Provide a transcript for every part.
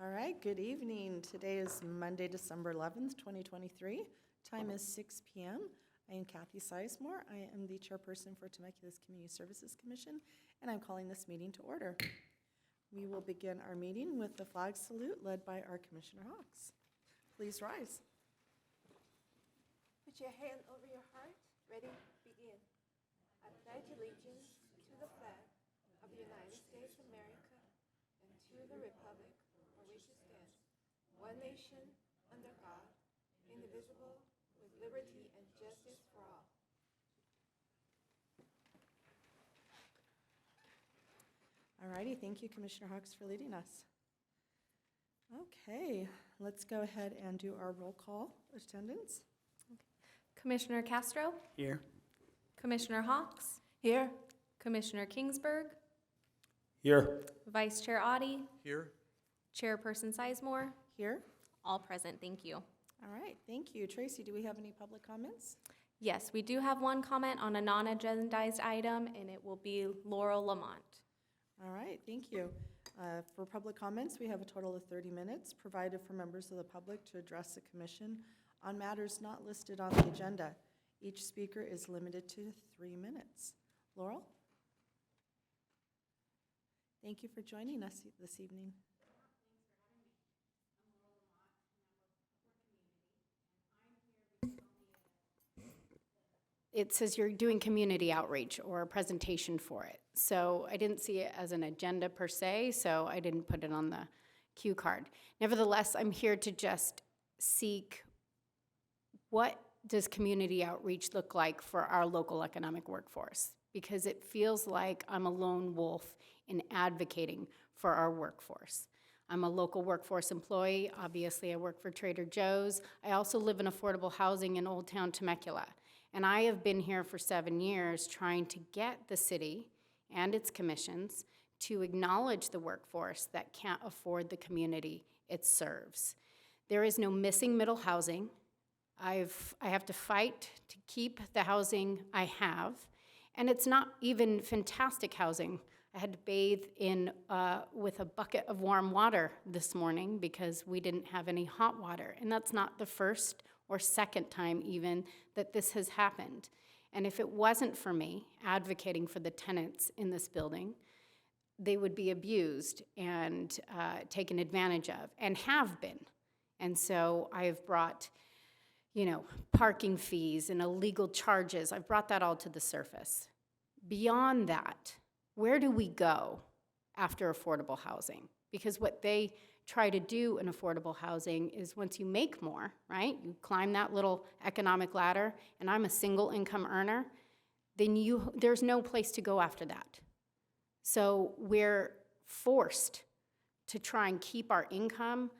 All right, good evening. Today is Monday, December 11th, 2023. Time is 6 p.m. I am Kathy Sizemore. I am the chairperson for Temecula's Community Services Commission, and I'm calling this meeting to order. We will begin our meeting with the flag salute led by our Commissioner Hawks. Please rise. Put your hand over your heart. Ready? Begin. I pledge allegiance to the flag of the United States of America and to the republic for which it stands, one nation, under God, indivisible, with liberty and justice for all. All righty, thank you, Commissioner Hawks, for leading us. Okay, let's go ahead and do our roll call attendance. Commissioner Castro, Here. Commissioner Hawks, Here. Commissioner Kingsburg, Here. Vice Chair Audi, Here. Chairperson Sizemore, Here. all present, thank you. All right, thank you. Tracy, do we have any public comments? Yes, we do have one comment on a non-agendized item, and it will be Laurel Lamont. All right, thank you. For public comments, we have a total of 30 minutes provided for members of the public to address the commission on matters not listed on the agenda. Each speaker is limited to 3 minutes. Laurel? Thank you for joining us this evening. It says you're doing community outreach or a presentation for it. So I didn't see it as an agenda per se, so I didn't put it on the cue card. Nevertheless, I'm here to just seek what does community outreach look like for our local economic workforce? Because it feels like I'm a lone wolf in advocating for our workforce. I'm a local workforce employee. Obviously, I work for Trader Joe's. I also live in affordable housing in Old Town Temecula. And I have been here for 7 years trying to get the city and its commissions to acknowledge the workforce that can't afford the community it serves. There is no missing middle housing. I have to fight to keep the housing I have, and it's not even fantastic housing. I had to bathe in with a bucket of warm water this morning because we didn't have any hot water, and that's not the first or second time even that this has happened. And if it wasn't for me advocating for the tenants in this building, they would be abused and taken advantage of, and have been. And so I've brought, parking fees and illegal charges. I've brought that all to the surface. Beyond that, where do we go after affordable housing? Because what they try to do in affordable housing is once you make more, right? You climb that little economic ladder, and I'm a single income earner, then there's no place to go after that. So we're forced to try and keep our income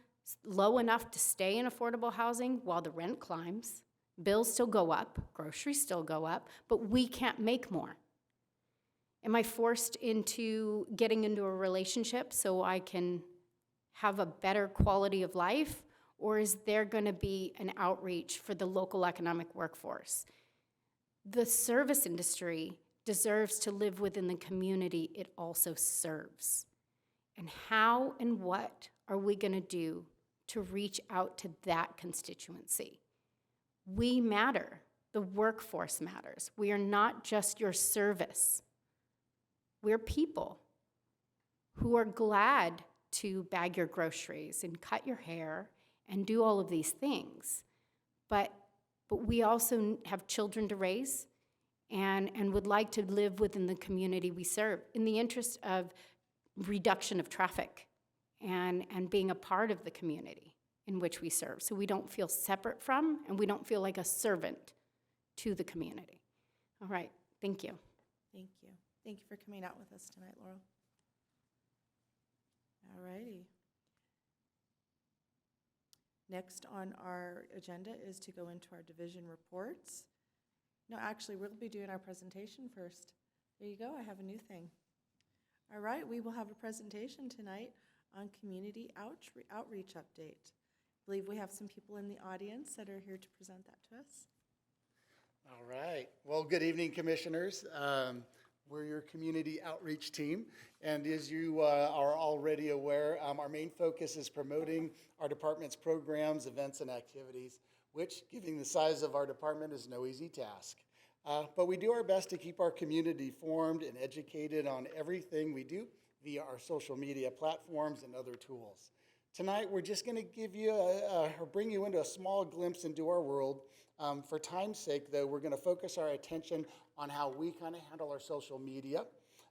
low enough to stay in affordable housing while the rent climbs. Bills still go up, groceries still go up, but we can't make more. Am I forced into getting into a relationship so I can have a better quality of life, or is there going to be an outreach for the local economic workforce? The service industry deserves to live within the community it also serves. And how and what are we going to do to reach out to that constituency? We matter. The workforce matters. We are not just your service. We're people who are glad to bag your groceries and cut your hair and do all of these things. But we also have children to raise and would like to live within the community we serve in the interest of reduction of traffic and being a part of the community in which we serve. So we don't feel separate from and we don't feel like a servant to the community. All right, thank you. Thank you. Thank you for coming out with us tonight, Laurel. All righty. Next on our agenda is to go into our division reports. No, actually, we'll be doing our presentation first. There you go, I have a new thing. All right, we will have a presentation tonight on community outreach update. I believe we have some people in the audience that are here to present that to us. All right. Well, good evening, commissioners. We're your community outreach team, and as you are already aware, our main focus is promoting our department's programs, events, and activities, which, given the size of our department, is no easy task. But we do our best to keep our community informed and educated on everything we do via our social media platforms and other tools. Tonight, we're just going to give you or bring you into a small glimpse into our world. For time's sake, though, we're going to focus our attention on how we kind of handle our social media.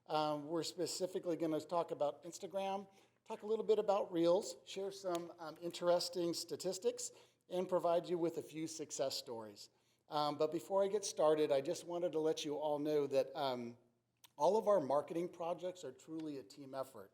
We're specifically going to talk about Instagram, talk a little bit about Reels, share some interesting statistics, and provide you with a few success stories. But before I get started, I just wanted to let you all know that all of our marketing projects are truly a team effort.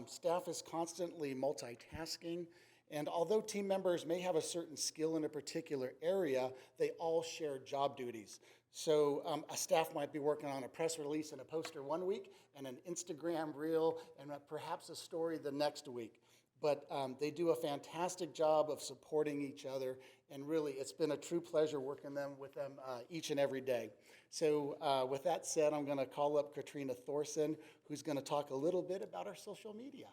Staff is constantly multitasking, and although team members may have a certain skill in a particular area, they all share job duties. So a staff might be working on a press release and a poster one week, and an Instagram reel, and perhaps a story the next week. But they do a fantastic job of supporting each other, and really, it's been a true pleasure working with them each and every day. So with that said, I'm going to call up Katrina Thorson, who's going to talk a little bit about our social media.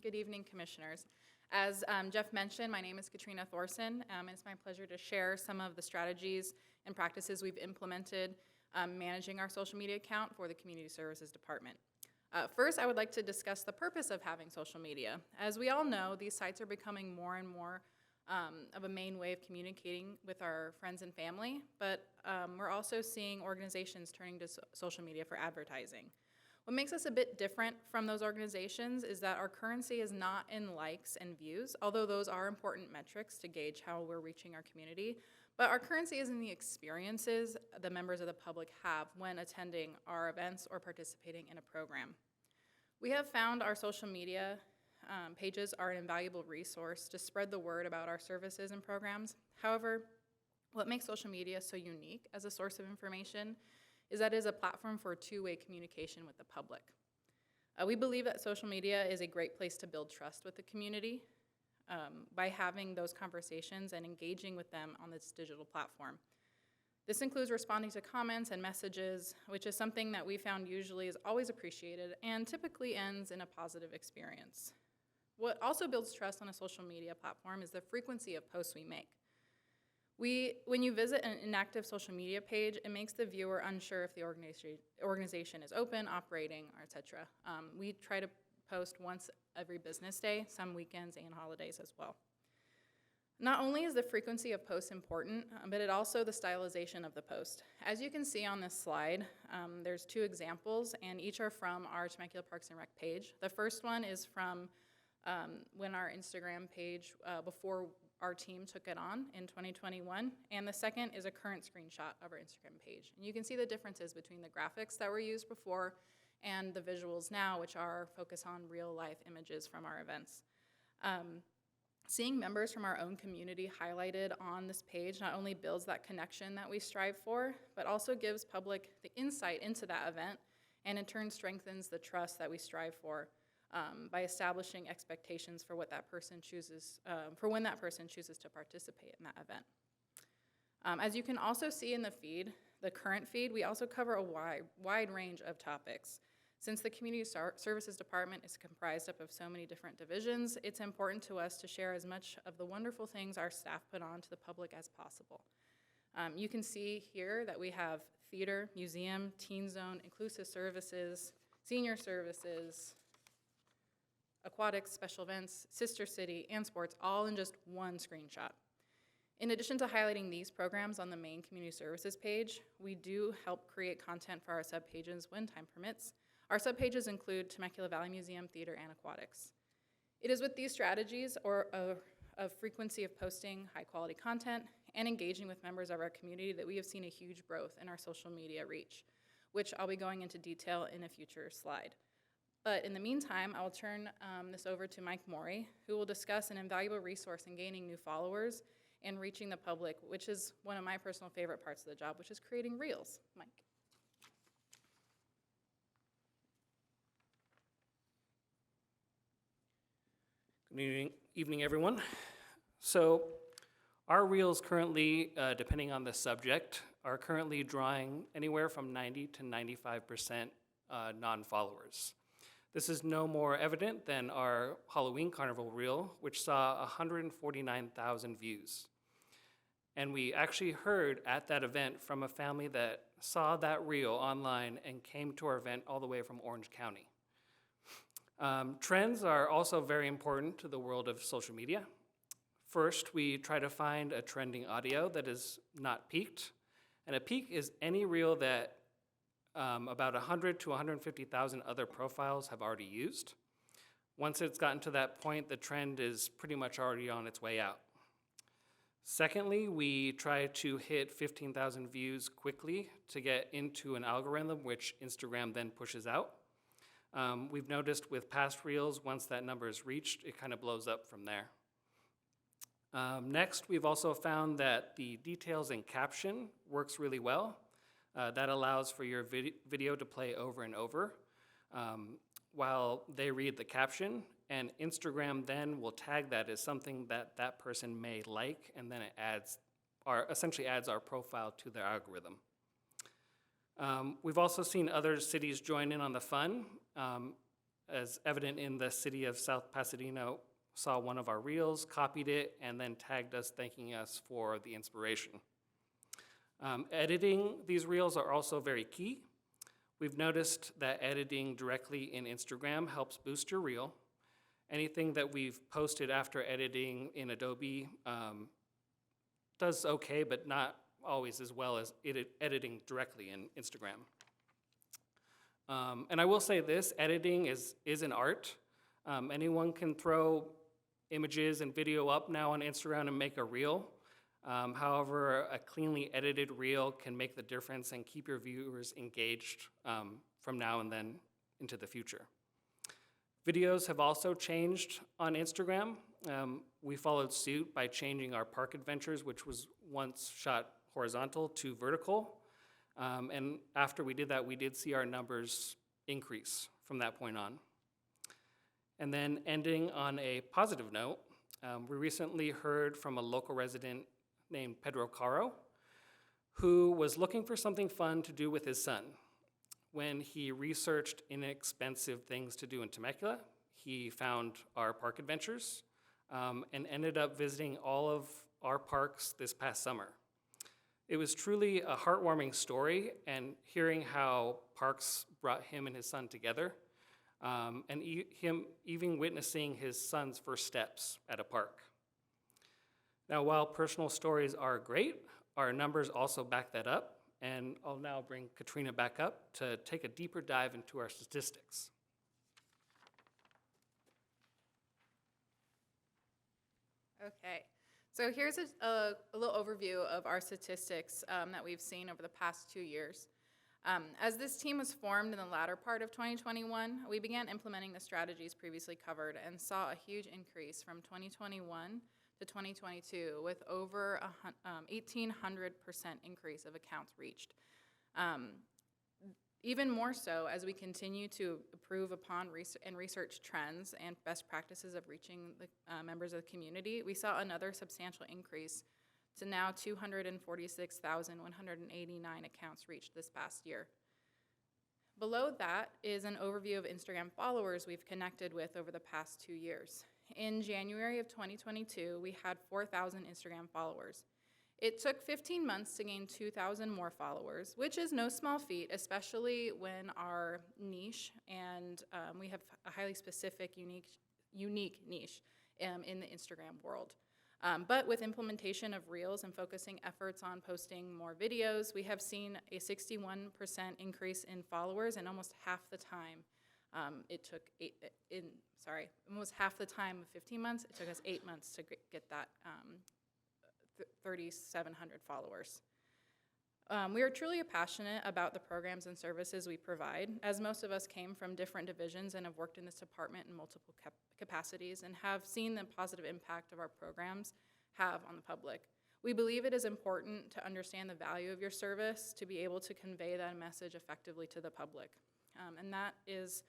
Good evening, Commissioners. As Jeff mentioned, my name is Katrina Thorson, and it's my pleasure to share some of the strategies and practices we've implemented managing our social media account for the Community Services Department. First, I would like to discuss the purpose of having social media. As we all know, these sites are becoming more and more of a main way of communicating with our friends and family, but we're also seeing organizations turning to social media for advertising. What makes us a bit different from those organizations is that our currency is not in likes and views, although those are important metrics to gauge how we're reaching our community, but our currency is in the experiences the members of the public have when attending our events or participating in a program. We have found our social media pages are an invaluable resource to spread the word about our services and programs. However, what makes social media so unique as a source of information is that it is a platform for two-way communication with the public. We believe that social media is a great place to build trust with the community by having those conversations and engaging with them on this digital platform. This includes responding to comments and messages, which is something that we found usually is always appreciated and typically ends in a positive experience. What also builds trust on a social media platform is the frequency of posts we make. When you visit an inactive social media page, it makes the viewer unsure if the organization is open, operating, or etc. We try to post once every business day, some weekends and holidays as well. Not only is the frequency of posts important, but it also the stylization of the post. As you can see on this slide, there's two examples, and each are from our Temecula Parks and Rec page. The first one is from when our Instagram page, before our team took it on in 2021, and the second is a current screenshot of our Instagram page. And you can see the differences between the graphics that were used before and the visuals now, which are focused on real-life images from our events. Seeing members from our own community highlighted on this page not only builds that connection that we strive for, but also gives public the insight into that event, and in turn strengthens the trust that we strive for by establishing expectations for what that person chooses, for when that person chooses to participate in that event. As you can also see in the feed, the current feed, we also cover a wide range of topics. Since the Community Services Department is comprised up of so many different divisions, it's important to us to share as much of the wonderful things our staff put on to the public as possible. You can see here that we have theater, museum, teen zone, inclusive services, senior services, aquatics, special events, sister city, and sports, all in just one screenshot. In addition to highlighting these programs on the main community services page, we do help create content for our subpages when time permits. Our subpages include Temecula Valley Museum, theater, and aquatics. It is with these strategies of frequency of posting high quality content and engaging with members of our community that we have seen a huge growth in our social media reach, which I'll be going into detail in a future slide. But in the meantime, I will turn this over to Mike Morey, who will discuss an invaluable resource in gaining new followers and reaching the public, which is one of my personal favorite parts of the job, which is creating reels. Mike. Good evening, everyone. So Our reels currently, depending on the subject, are currently drawing anywhere from 90 to 95% non-followers. This is no more evident than our Halloween Carnival reel, which saw 149,000 views. And we actually heard at that event from a family that saw that reel online and came to our event all the way from Orange County. Trends are also very important to the world of social media. First, we try to find a trending audio that is not peaked. And a peak is any reel that about 100 to 150,000 other profiles have already used. Once it's gotten to that point, the trend is pretty much already on its way out. Secondly, we try to hit 15,000 views quickly to get into an algorithm which Instagram then pushes out. We've noticed with past reels, once that number is reached, it kind of blows up from there. Next, we've also found that the details and caption works really well. That allows for your video to play over and over while they read the caption, and Instagram then will tag that as something that that person may like, and then it essentially adds our profile to their algorithm. We've also seen other cities join in on the fun, as evident in the city of South Pasadena saw one of our reels, copied it, and then tagged us thanking us for the inspiration. Editing these reels are also very key. We've noticed that editing directly in Instagram helps boost your reel. Anything that we've posted after editing in Adobe does okay, but not always as well as editing directly in Instagram. And I will say this, editing is an art. Anyone can throw images and video up now on Instagram and make a reel. However, a cleanly edited reel can make the difference and keep your viewers engaged from now and then into the future. Videos have also changed on Instagram. We followed suit by changing our park adventures, which was once shot horizontal to vertical. And after we did that, we did see our numbers increase from that point on. And then ending on a positive note, we recently heard from a local resident named Pedro Caro, who was looking for something fun to do with his son. When he researched inexpensive things to do in Temecula, he found our park adventures and ended up visiting all of our parks this past summer. It was truly a heartwarming story, and hearing how parks brought him and his son together, and him even witnessing his son's first steps at a park. Now, while personal stories are great, our numbers also back that up, and I'll now bring Katrina back up to take a deeper dive into our statistics. Okay, so here's a little overview of our statistics that we've seen over the past 2 years. As this team was formed in the latter part of 2021, we began implementing the strategies previously covered and saw a huge increase from 2021 to 2022 with over 1,800% increase of accounts reached. Even more so as we continue to improve upon and research trends and best practices of reaching the members of the community, we saw another substantial increase to now 246,189 accounts reached this past year. Below that is an overview of Instagram followers we've connected with over the past 2 years. In January of 2022, we had 4,000 Instagram followers. It took 15 months to gain 2,000 more followers, which is no small feat, especially when our niche, and we have a highly specific, unique niche in the Instagram world. But with implementation of Reels and focusing efforts on posting more videos, we have seen a 61% increase in followers, and almost half the time almost half the time of 15 months, it took us 8 months to get that 3,700 followers. We are truly passionate about the programs and services we provide, as most of us came from different divisions and have worked in this department in multiple capacities and have seen the positive impact of our programs have on the public. We believe it is important to understand the value of your service to be able to convey that message effectively to the public. And that is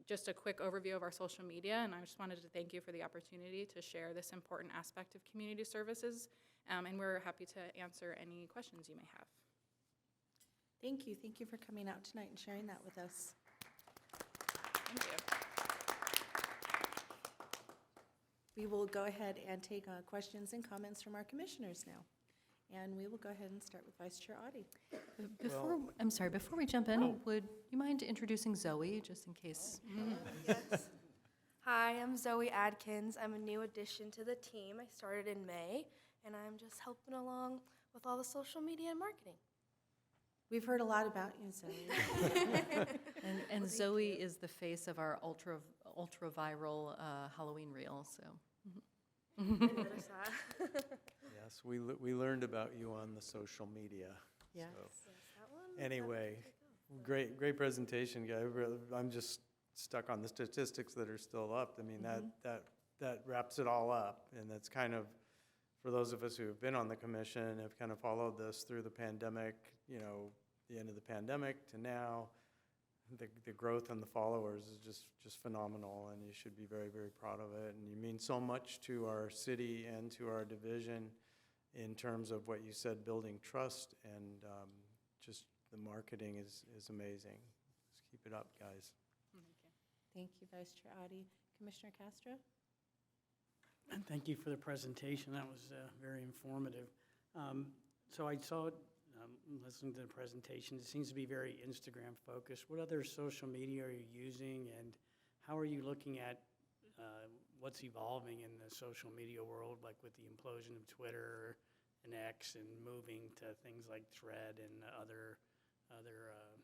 just a quick overview of our social media, and I just wanted to thank you for the opportunity to share this important aspect of community services, and we're happy to answer any questions you may have. Thank you. Thank you for coming out tonight and sharing that with us. Thank you. We will go ahead and take questions and comments from our commissioners now. And we will go ahead and start with Vice Chair Audi. Before we jump in, would you mind introducing Zoe, just in case? Yes. Hi, I'm Zoe Adkins. I'm a new addition to the team. I started in May, and I'm just helping along with all the social media and marketing. We've heard a lot about you, Zoe. And Zoe is the face of our ultra viral Halloween reel, so. I noticed that. Yes, we learned about you on the social media. Yes. So, Yes, that one. anyway, great presentation, guy. I'm just stuck on the statistics that are still up. I mean, that wraps it all up, and that's kind of, for those of us who have been on the commission, have kind of followed this through the pandemic, you know, the end of the pandemic to now, the growth in the followers is just phenomenal, and you should be very, very proud of it. And you mean so much to our city and to our division in terms of what you said, building trust, and just the marketing is amazing. Just keep it up, guys. Thank you, Vice Chair Audi. Commissioner Castro? And thank you for the presentation. That was very informative. So I saw, listening to the presentation, it seems to be very Instagram focused. What other social media are you using, and how are you looking at what's evolving in the social media world, like with the implosion of Twitter and X, and moving to things like Thread and other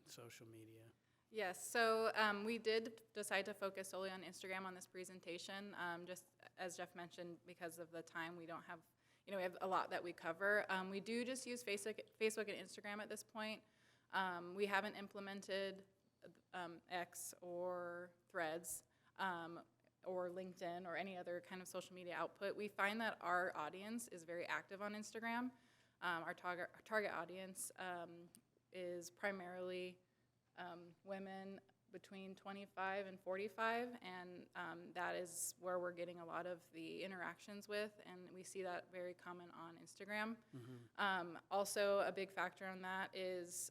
social media? Yes, so we did decide to focus solely on Instagram on this presentation. Just as Jeff mentioned, because of the time, we don't have, we have a lot that we cover. We do just use Facebook and Instagram at this point. We haven't implemented X or Threads or LinkedIn or any other kind of social media output. We find that our audience is very active on Instagram. Our target audience is primarily women between 25 and 45, and that is where we're getting a lot of the interactions with, and we see that very common on Instagram. Also, a big factor on that is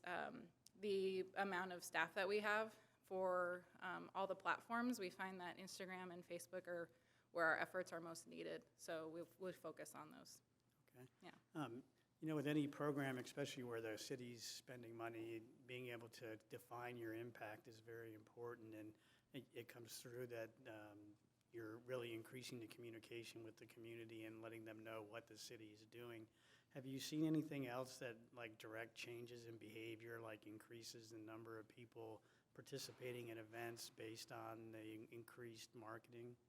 the amount of staff that we have for all the platforms. We find that Instagram and Facebook are where our efforts are most needed, so we'll focus on those. Okay. Yeah. With any program, especially where the city's spending money, being able to define your impact is very important, and it comes through that you're really increasing the communication with the community and letting them know what the city is doing. Have you seen anything else that, like, direct changes in behavior, like increases in number of people participating in events based on the increased marketing?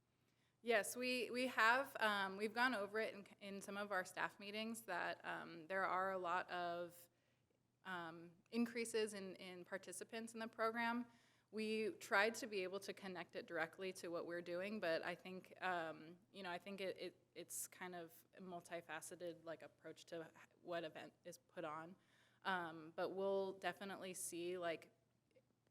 Yes, we have. We've gone over it in some of our staff meetings that there are a lot of increases in participants in the program. We tried to be able to connect it directly to what we're doing, but I think I think it's kind of a multifaceted approach to what event is put on. But we'll definitely see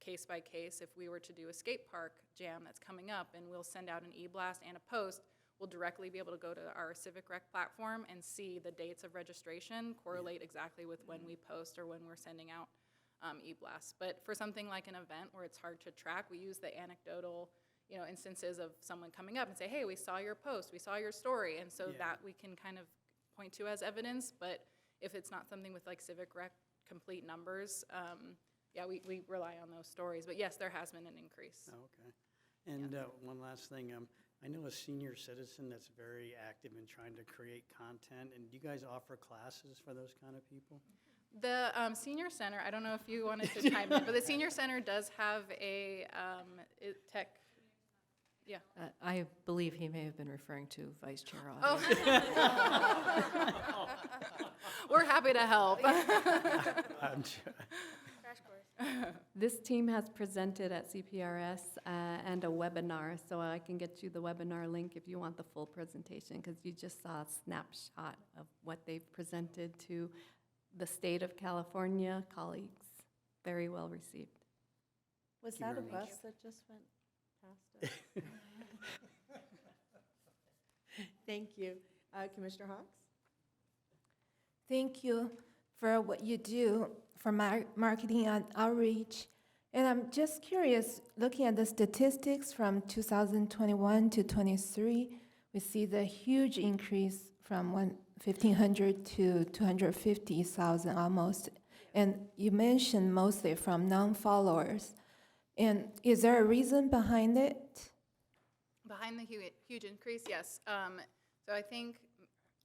case by case. If we were to do a skate park jam that's coming up, and we'll send out an e-blast and a post, we'll directly be able to go to our Civic Rec platform and see the dates of registration correlate exactly with when we post or when we're sending out e-blasts. But for something like an event where it's hard to track, we use the anecdotal instances of someone coming up and say, hey, we saw your post, we saw your story, and so that we can kind of point to as evidence. But if it's not something with Civic Rec complete numbers, we rely on those stories. But yes, there has been an increase. Oh, okay. And one last thing, I know a senior citizen that's very active in trying to create content, and do you guys offer classes for those kind of people? The Senior Center, I don't know if you wanted to chime in, but the Senior Center does have a tech, I believe he may have been referring to Vice Chair Audi. We're happy to help. I'm sure. Crash course. This team has presented at CPRS and a webinar, so I can get you the webinar link if you want the full presentation, because you just saw a snapshot of what they've presented to the state of California colleagues. Very well received. Was Thank you that a very bus that just went past us. Thank you. Commissioner Hawks? Thank you for what you do for marketing and outreach. And I'm just curious, looking at the statistics from 2021 to 23, we see the huge increase from 1,500 to 250,000 almost. And you mentioned mostly from non-followers. And is there a reason behind it? Behind the huge increase, yes. So I think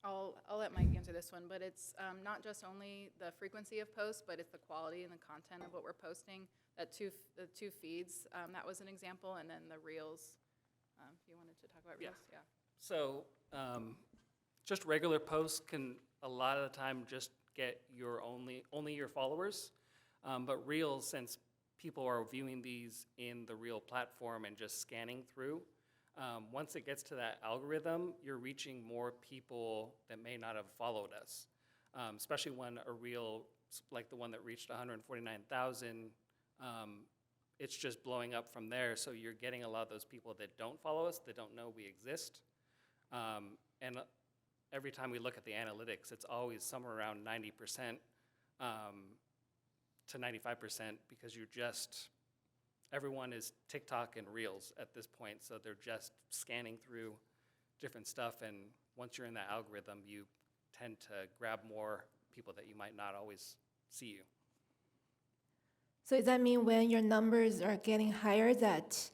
I'll let Mike answer this one, but it's not just only the frequency of posts, but it's the quality and the content of what we're posting. The two feeds, that was an example, and then the reels. If you wanted to talk about reels, yeah. So just regular posts can a lot of the time just get your only your followers. But reels, since people are viewing these in the reel platform and just scanning through, once it gets to that algorithm, you're reaching more people that may not have followed us, especially when a reel like the one that reached 149,000, it's just blowing up from there. So you're getting a lot of those people that don't follow us, that don't know we exist. And every time we look at the analytics, it's always somewhere around 90% to 95% because everyone is TikTok and Reels at this point, so they're just scanning through different stuff, and once you're in that algorithm, you tend to grab more people that you might not always see you. So does that mean when your numbers are getting higher that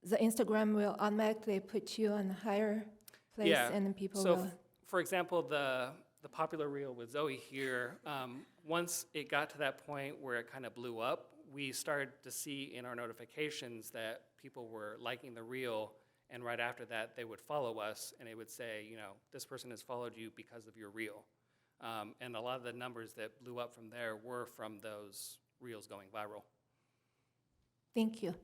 the Instagram will automatically put you on a higher place and then people so will? For example, the popular reel with Zoe here, once it got to that point where it kind of blew up, we started to see in our notifications that people were liking the reel, and right after that, they would follow us, and it would say, this person has followed you because of your reel. And a lot of the numbers that blew up from there were from those reels going viral. Thank you.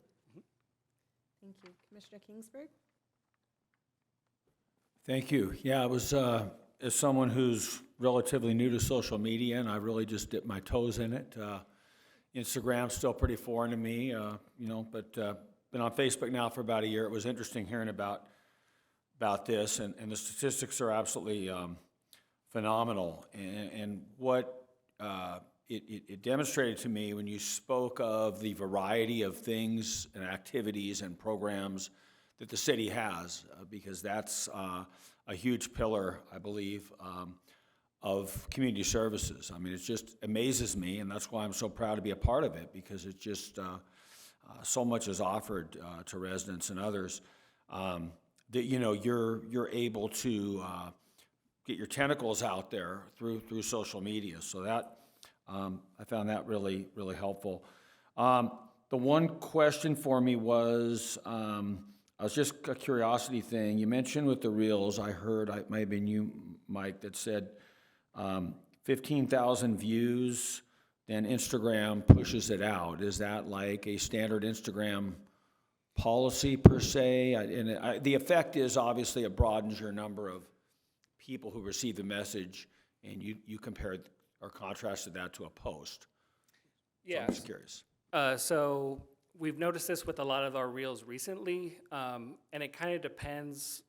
Thank you. Commissioner Kingsburg? Thank you. Yeah, it was, as someone who's relatively new to social media, and I really just dipped my toes in it. Instagram's still pretty foreign to me, but been on Facebook now for about a year. It was interesting hearing about this, and the statistics are absolutely phenomenal. And what it demonstrated to me when you spoke of the variety of things and activities and programs that the city has, because that's a huge pillar, I believe, of community services. I mean, it just amazes me, and that's why I'm so proud to be a part of it, because it's just so much is offered to residents and others that you're able to get your tentacles out there through social media. So that I found that really helpful. The one question for me was, I was just a curiosity thing. You mentioned with the reels, I heard, it might have been you, Mike, that said 15,000 views, then Instagram pushes it out. Is that like a standard Instagram policy per se? The effect is obviously it broadens your number of people who receive the message, and you compared or contrasted that to a post. So I'm just curious. So we've noticed this with a lot of our reels recently, and it kind of depends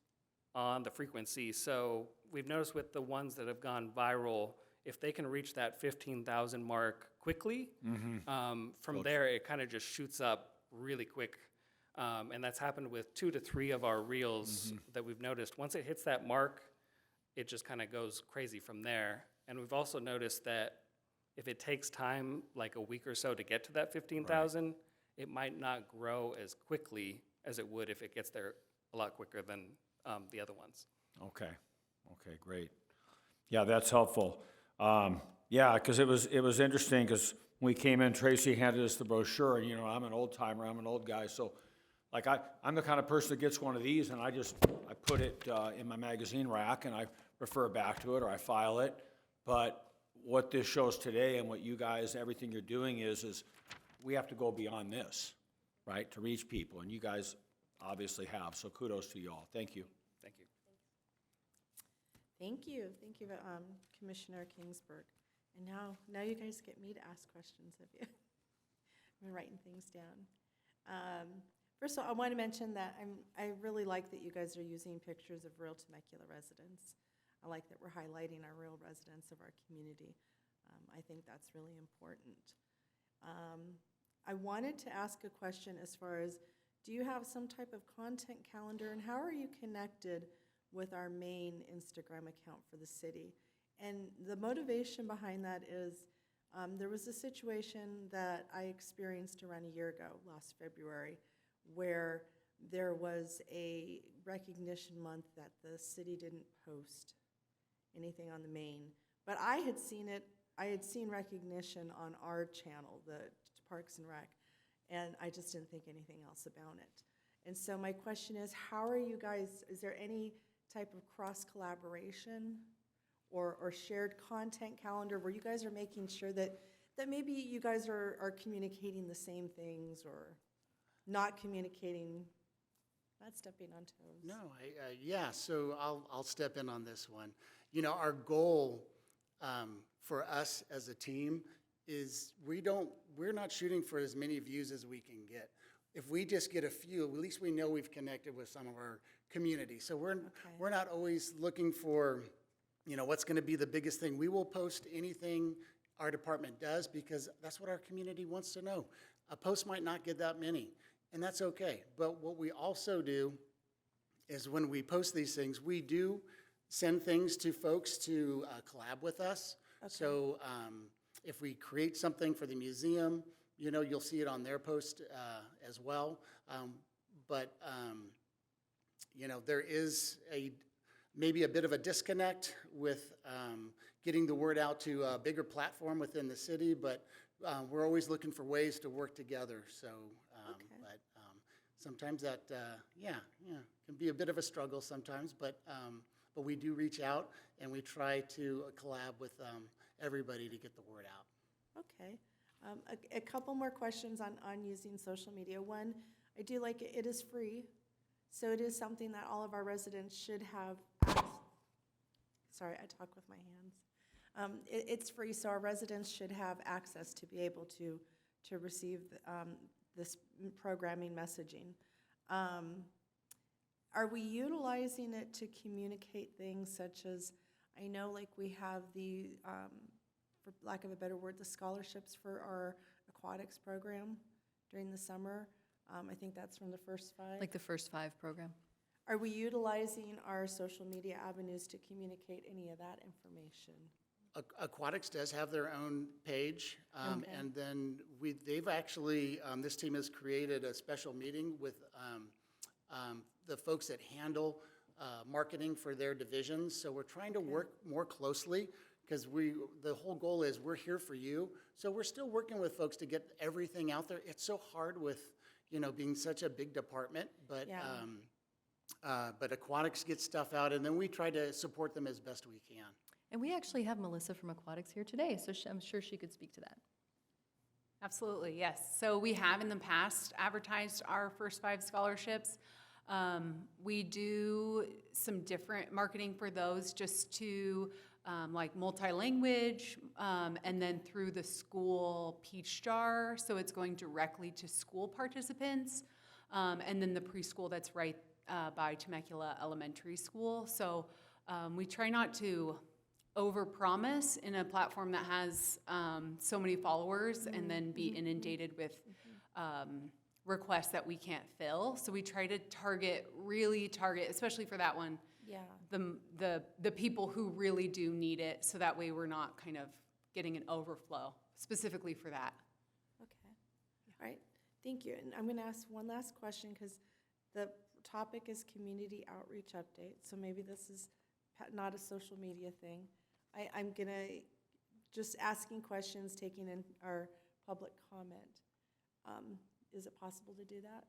on the frequency. So we've noticed with the ones that have gone viral, if they can reach that 15,000 mark quickly, from there it kind of just shoots up really quick. And that's happened with 2 to 3 of our reels that we've noticed. Once it hits that mark, it just kind of goes crazy from there. And we've also noticed that if it takes time, like a week or so to get to that 15,000, it might not grow as quickly as it would if it gets there a lot quicker than the other ones. Okay, great. Yeah, that's helpful. Yeah, because it was interesting, because when we came in, Tracy handed us the brochure, and I'm an old timer, I'm an old guy, so like I'm the kind of person that gets one of these, and I put it in my magazine rack, and I refer back to it, or I file it. But what this shows today, and what you guys, everything you're doing is we have to go beyond this, right, to reach people, and you guys obviously have. So kudos to you all. Thank you. Thank you. Thank you. Thank you, Commissioner Kingsburg. And now you guys get me to ask questions of you. I'm writing things down. First of all, I want to mention that I really like that you guys are using pictures of real Temecula residents. I like that we're highlighting our real residents of our community. I think that's really important. I wanted to ask a question as far as, do you have some type of content calendar, and how are you connected with our main Instagram account for the city? And the motivation behind that is, there was a situation that I experienced around a year ago, last February, where there was a recognition month that the city didn't post anything on the main. But I had seen recognition on our channel, the Parks and Rec, and I just didn't think anything else about it. And so my question is, how are you guys, is there any type of cross-collaboration or shared content calendar where you guys are making sure that maybe you guys are communicating the same things, or not communicating, not stepping on toes? No, yeah, so I'll step in on this one. You know, our goal for us as a team is we're not shooting for as many views as we can get. If we just get a few, at least we know we've connected with some of our community. So we're not always looking for, you know, what's going to be the biggest thing. We will post anything our department does because that's what our community wants to know. A post might not get that many, and that's okay. But what we also do is when we post these things, we do send things to folks to collab with us. Okay. So if we create something for the museum, you know, you'll see it on their post as well. You know, there is maybe a bit of a disconnect with getting the word out to a bigger platform within the city, but we're always looking for ways to work together. So, but sometimes that, can be a bit of a struggle sometimes, but we do reach out and we try to collab with everybody to get the word out. Okay. A couple more questions on using social media. One, I do like it. It is free, so it is something that all of our residents should have. Sorry, I talk with my hands. It's free, so our residents should have access to be able to receive this programming messaging. Are we utilizing it to communicate things such as, I know like we have the, for lack of a better word, the scholarships for our aquatics program during the summer. I think that's from the First Five. Like the First Five program? Are we utilizing our social media avenues to communicate any of that information? Aquatics does have their own page, Okay. and then they've actually, this team has created a special meeting with the folks that handle marketing for their divisions. So we're trying to work more closely because the whole goal is we're here for you. So we're still working with folks to get everything out there. It's so hard with, you know, being such a big department, but but aquatics gets stuff out, and then we try to support them as best we can. And we actually have Melissa from Aquatics here today, so I'm sure she could speak to that. Absolutely, yes. So we have in the past advertised our First Five scholarships. We do some different marketing for those just to like multi-language, and then through the school Peach Jar, so it's going directly to school participants, and then the preschool that's right by Temecula Elementary School. So we try not to overpromise in a platform that has so many followers and then be inundated with requests that we can't fill. So we try to really target, especially for that one, the people who really do need it, so that way we're not kind of getting an overflow specifically for that. Okay. All right. Thank you. And I'm going to ask one last question because the topic is community outreach update. So maybe this is not a social media thing. I'm going to just asking questions, taking in our public comment. Is it possible to do that?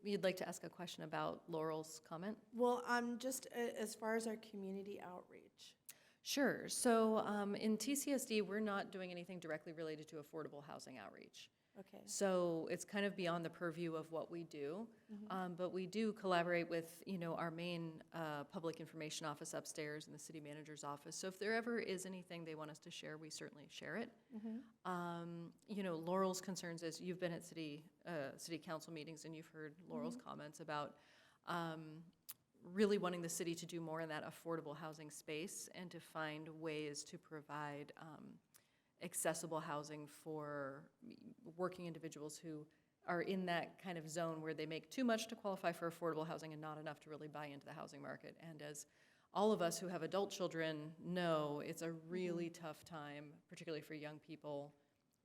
You'd like to ask a question about Laurel's comment? Well, just as far as our community outreach. Sure. So in TCSD, we're not doing anything directly related to affordable housing outreach. Okay. So it's kind of beyond the purview of what we do. But we do collaborate with, our main public information office upstairs and the city manager's office. So if there ever is anything they want us to share, we certainly share it. Laurel's concerns is, you've been at city council meetings and you've heard Laurel's comments about really wanting the city to do more in that affordable housing space and to find ways to provide accessible housing for working individuals who are in that kind of zone where they make too much to qualify for affordable housing and not enough to really buy into the housing market. And as all of us who have adult children know, it's a really tough time, particularly for young people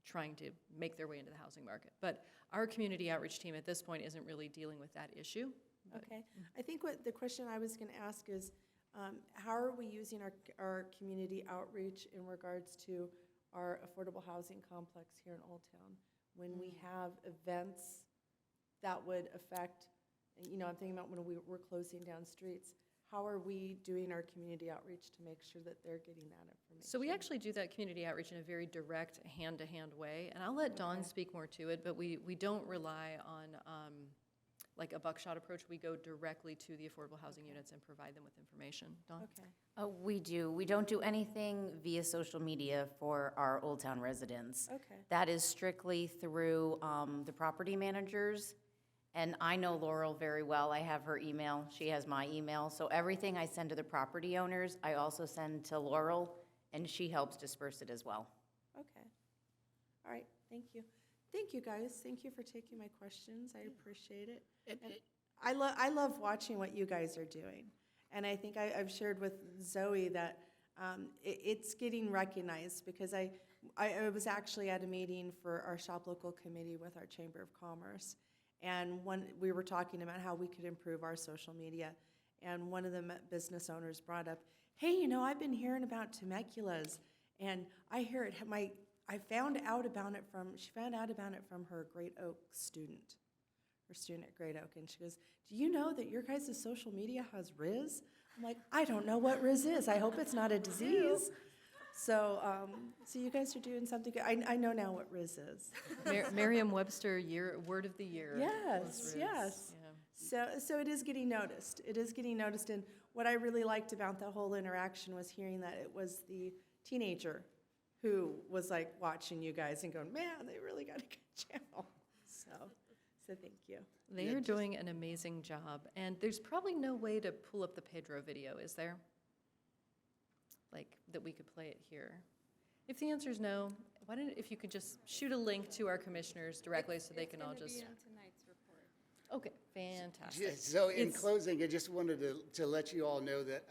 trying to make their way into the housing market. But our community outreach team at this point isn't really dealing with that issue. Okay. I think what the question I was going to ask is, how are we using our community outreach in regards to our affordable housing complex here in Old Town? When we have events that would affect, I'm thinking about when we're closing down streets, how are we doing our community outreach to make sure that they're getting that information? So we actually do that community outreach in a very direct, hand-to-hand way, and I'll let Dawn speak more to it, but we don't rely on like a buckshot approach. We go directly to the affordable housing units and provide them with information. Dawn? Okay. We do. We don't do anything via social media for our Old Town residents. Okay. That is strictly through the property managers. And I know Laurel very well. I have her email. She has my email. So everything I send to the property owners, I also send to Laurel, and she helps disperse it as well. Okay. All right. Thank you. Thank you, guys. Thank you for taking my questions. I appreciate it. And I love watching what you guys are doing. And I think I've shared with Zoe that it's getting recognized, because I was actually at a meeting for our Shop Local committee with our Chamber of Commerce. And we were talking about how we could improve our social media. And one of the business owners brought up, hey, I've been hearing about Temecula's, and I hear it, she found out about it from her Great Oak student, her student at Great Oak. And she goes, do you know that your guys' social media has Riz? I'm like, I don't know what Riz is. I hope it's not a disease. So you guys are doing something good. I know now what Riz is. Merriam-Webster word of the year. Yes, yes. Yeah. So it is getting noticed. It is getting noticed. And what I really liked about the whole interaction was hearing that it was the teenager who was like watching you guys and going, man, they really got a good channel. So thank you. They are doing an amazing job. And there's probably no way to pull up the Pedro video, is there? Like, that we could play it here. If the answer is no, if you could just shoot a link to our commissioners directly so they can all just. Okay, fantastic. So in closing, I just wanted to let you all know that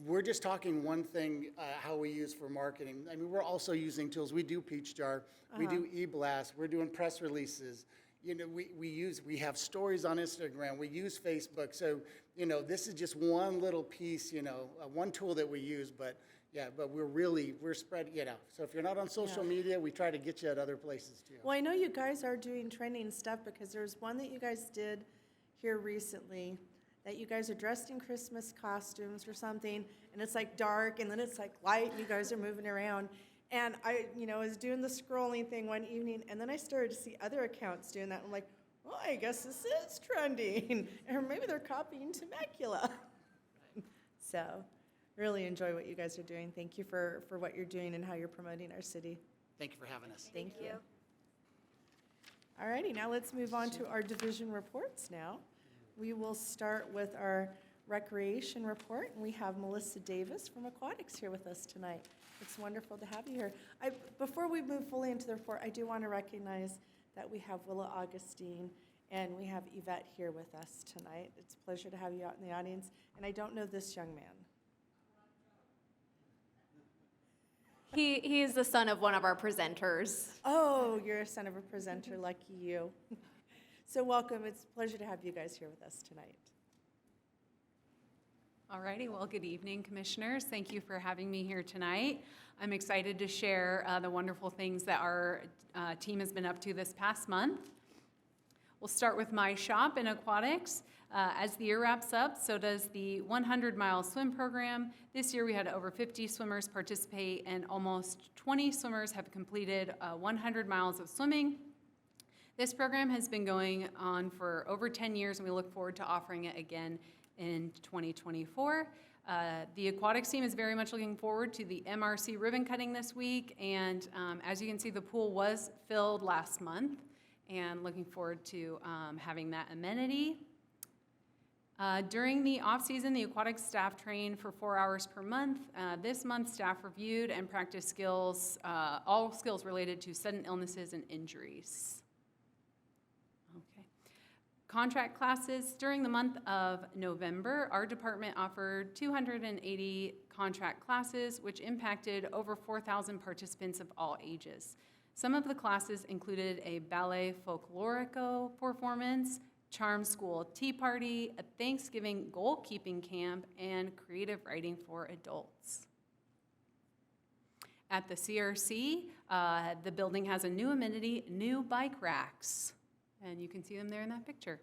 we're just talking one thing, how we use for marketing. I mean, we're also using tools. We do Peach Jar, we do e-blast, we're doing press releases. We have stories on Instagram, we use Facebook. So, this is just one little piece, one tool that we use, but we're spread, So if you're not on social media, we try to get you at other places too. Well, I know you guys are doing trending stuff, because there's one that you guys did here recently, that you guys are dressed in Christmas costumes or something, and it's like dark, and then it's like light, and you guys are moving around. And I, was doing the scrolling thing one evening, and then I started to see other accounts doing that. I'm like, well, I guess this is trending, or maybe they're copying Temecula. So, really enjoy what you guys are doing. Thank you for what you're doing and how you're promoting our city. Thank you for having us. Thank you. All righty, now let's move on to our division reports now. We will start with our recreation report, and we have Melissa Davis from Aquatics here with us tonight. It's wonderful to have you here. Before we move fully into the report, I do want to recognize that we have Willa Augustine and we have Yvette here with us tonight. It's a pleasure to have you out in the audience, and I don't know this young man. He is the son of one of our presenters. Oh, you're a son of a presenter, lucky you. So welcome, it's a pleasure to have you guys here with us tonight. All righty, well, good evening, commissioners. Thank you for having me here tonight. I'm excited to share the wonderful things that our team has been up to this past month. We'll start with my shop in aquatics. As the year wraps up, so does the 100-mile swim program. This year we had over 50 swimmers participate, and almost 20 swimmers have completed 100 miles of swimming. This program has been going on for over 10 years, and we look forward to offering it again in 2024. The aquatics team is very much looking forward to the MRC ribbon cutting this week, and as you can see, the pool was filled last month, and looking forward to having that amenity. During the off-season, the aquatics staff train for 4 hours per month. This month, staff reviewed and practiced skills, all skills related to sudden illnesses and injuries. Okay. Contract classes. During the month of November, our department offered 280 contract classes, which impacted over 4,000 participants of all ages. Some of the classes included a ballet folklorico performance, charm school tea party, a Thanksgiving goalkeeping camp, and creative writing for adults. At the CRC, the building has a new amenity, new bike racks, and you can see them there in that picture.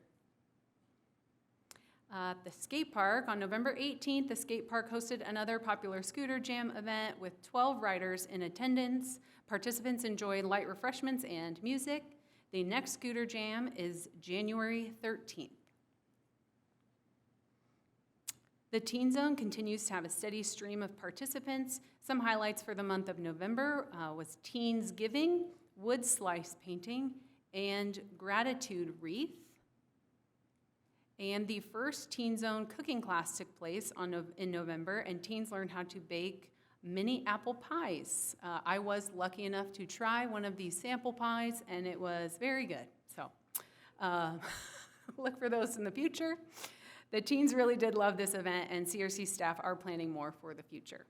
The skate park, on November 18th, the skate park hosted another popular scooter jam event with 12 riders in attendance. Participants enjoyed light refreshments and music. The next scooter jam is January 13th. The Teen Zone continues to have a steady stream of participants. Some highlights for the month of November was Teens Giving, wood slice painting, and gratitude wreath. And the first Teen Zone cooking class took place in November, and teens learned how to bake mini apple pies. I was lucky enough to try one of these sample pies, and it was very good. So look for those in the future. The teens really did love this event, and CRC staff are planning more for the future.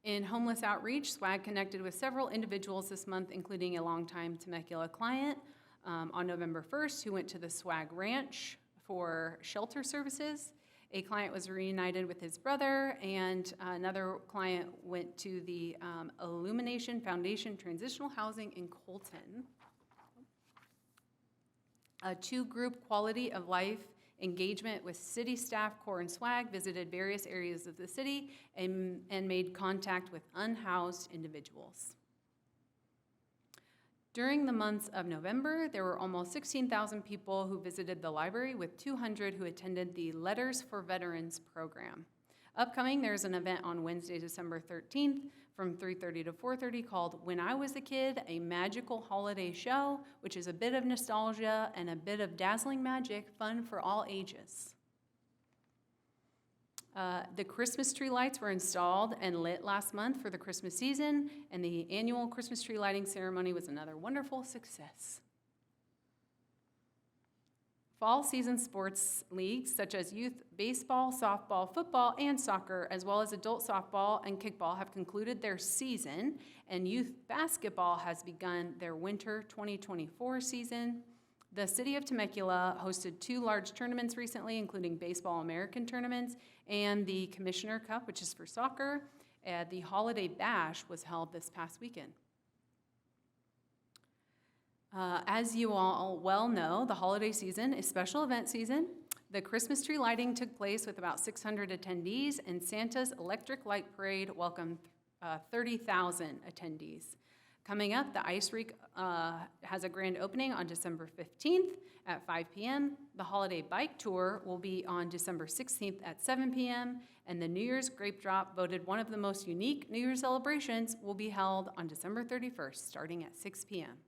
In homeless outreach, SWAG connected with several individuals this month, including a longtime Temecula client on November 1st who went to the SWAG Ranch for shelter services. A client was reunited with his brother, and another client went to the Illumination Foundation Transitional Housing in Colton. A two-group quality of life engagement with city staff, Core and SWAG visited various areas of the city and made contact with unhoused individuals. During the months of November, there were almost 16,000 people who visited the library, with 200 who attended the Letters for Veterans program. Upcoming, there's an event on Wednesday, December 13th from 3:30 to 4:30 called When I Was a Kid, a Magical Holiday Show, which is a bit of nostalgia and a bit of dazzling magic, fun for all ages. The Christmas tree lights were installed and lit last month for the Christmas season, and the annual Christmas tree lighting ceremony was another wonderful success. Fall season sports leagues such as youth baseball, softball, football, and soccer, as well as adult softball and kickball, have concluded their season, and youth basketball has begun their winter 2024 season. The city of Temecula hosted 2 large tournaments recently, including baseball American tournaments and the Commissioner Cup, which is for soccer. The Holiday Bash was held this past weekend. As you all well know, the holiday season is special event season. The Christmas tree lighting took place with about 600 attendees, and Santa's Electric Light Parade welcomed 30,000 attendees. Coming up, the Ice Rink has a grand opening on December 15th at 5 p.m. The Holiday Bike Tour will be on December 16th at 7 p.m. And the New Year's Grape Drop, voted one of the most unique New Year's celebrations, will be held on December 31st, starting at 6 p.m.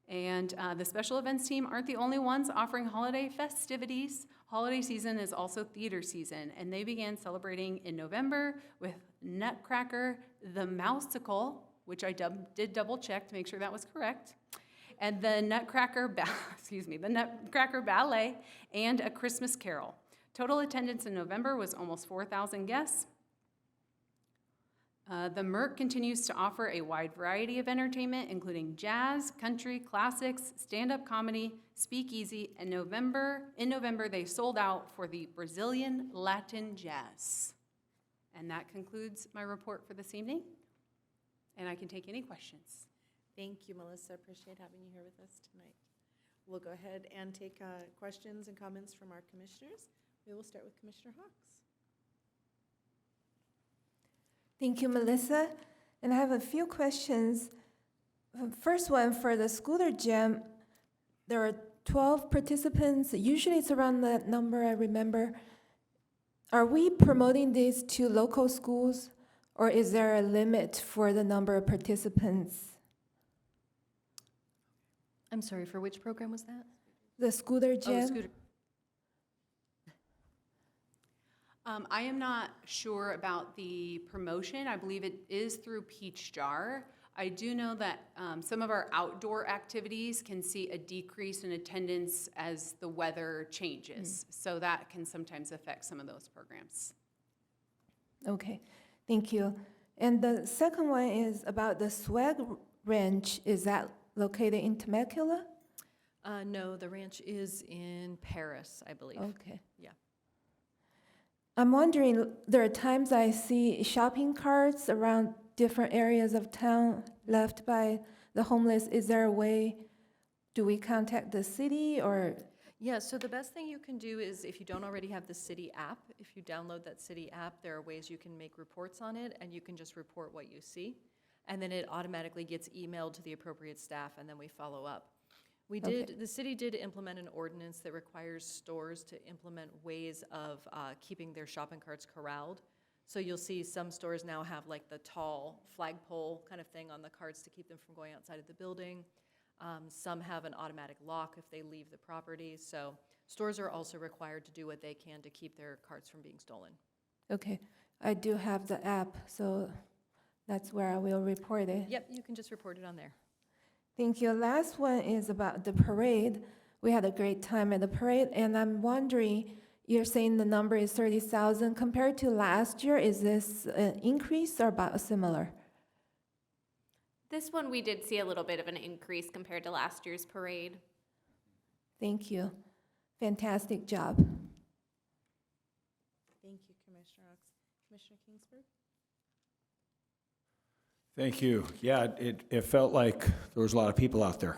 And the special events team aren't the only ones offering holiday festivities. Holiday season is also theater season, and they began celebrating in November with Nutcracker the Mouseicle, which I did double check to make sure that was correct, and the Nutcracker Ballet and A Christmas Carol. Total attendance in November was almost 4,000 guests. The Merc continues to offer a wide variety of entertainment, including jazz, country, classics, stand-up comedy, speakeasy, and in November, they sold out for the Brazilian Latin jazz. And that concludes my report for this evening, and I can take any questions. Thank you, Melissa. Appreciate having you here with us tonight. We'll go ahead and take questions and comments from our commissioners. We will start with Commissioner Hawks. Thank you, Melissa. And I have a few questions. First one, for the scooter jam, there are 12 participants. Usually it's around that number, I remember. Are we promoting this to local schools, or is there a limit for the number of participants? I'm sorry, for which program was that? The scooter Oh, jam? scooter. I am not sure about the promotion. I believe it is through Peach Jar. I do know that some of our outdoor activities can see a decrease in attendance as the weather changes. So that can sometimes affect some of those programs. Okay, thank you. And the second one is about the swag ranch. Is that located in Temecula? No, the ranch is in Paris, I believe. Okay. Yeah. I'm wondering, there are times I see shopping carts around different areas of town left by the homeless. Is there a way, do we contact the city or? Yeah, so the best thing you can do is, if you don't already have the city app, if you download that city app, there are ways you can make reports on it, and you can just report what you see. And then it automatically gets emailed to the appropriate staff, and then we follow up. The city did implement an ordinance that requires stores to implement ways of keeping their shopping carts corralled. So you'll see some stores now have like the tall flagpole kind of thing on the carts to keep them from going outside of the building. Some have an automatic lock if they leave the property. So stores are also required to do what they can to keep their carts from being stolen. Okay, I do have the app, so that's where I will report it. Yep, you can just report it on there. Thank you. Last one is about the parade. We had a great time at the parade, and I'm wondering, you're saying the number is 30,000. Compared to last year, is this an increase or about similar? This one, we did see a little bit of an increase compared to last year's parade. Thank you. Fantastic job. Thank you, Commissioner Ox. Commissioner Kingsburg? Thank you. Yeah, it felt like there was a lot of people out there.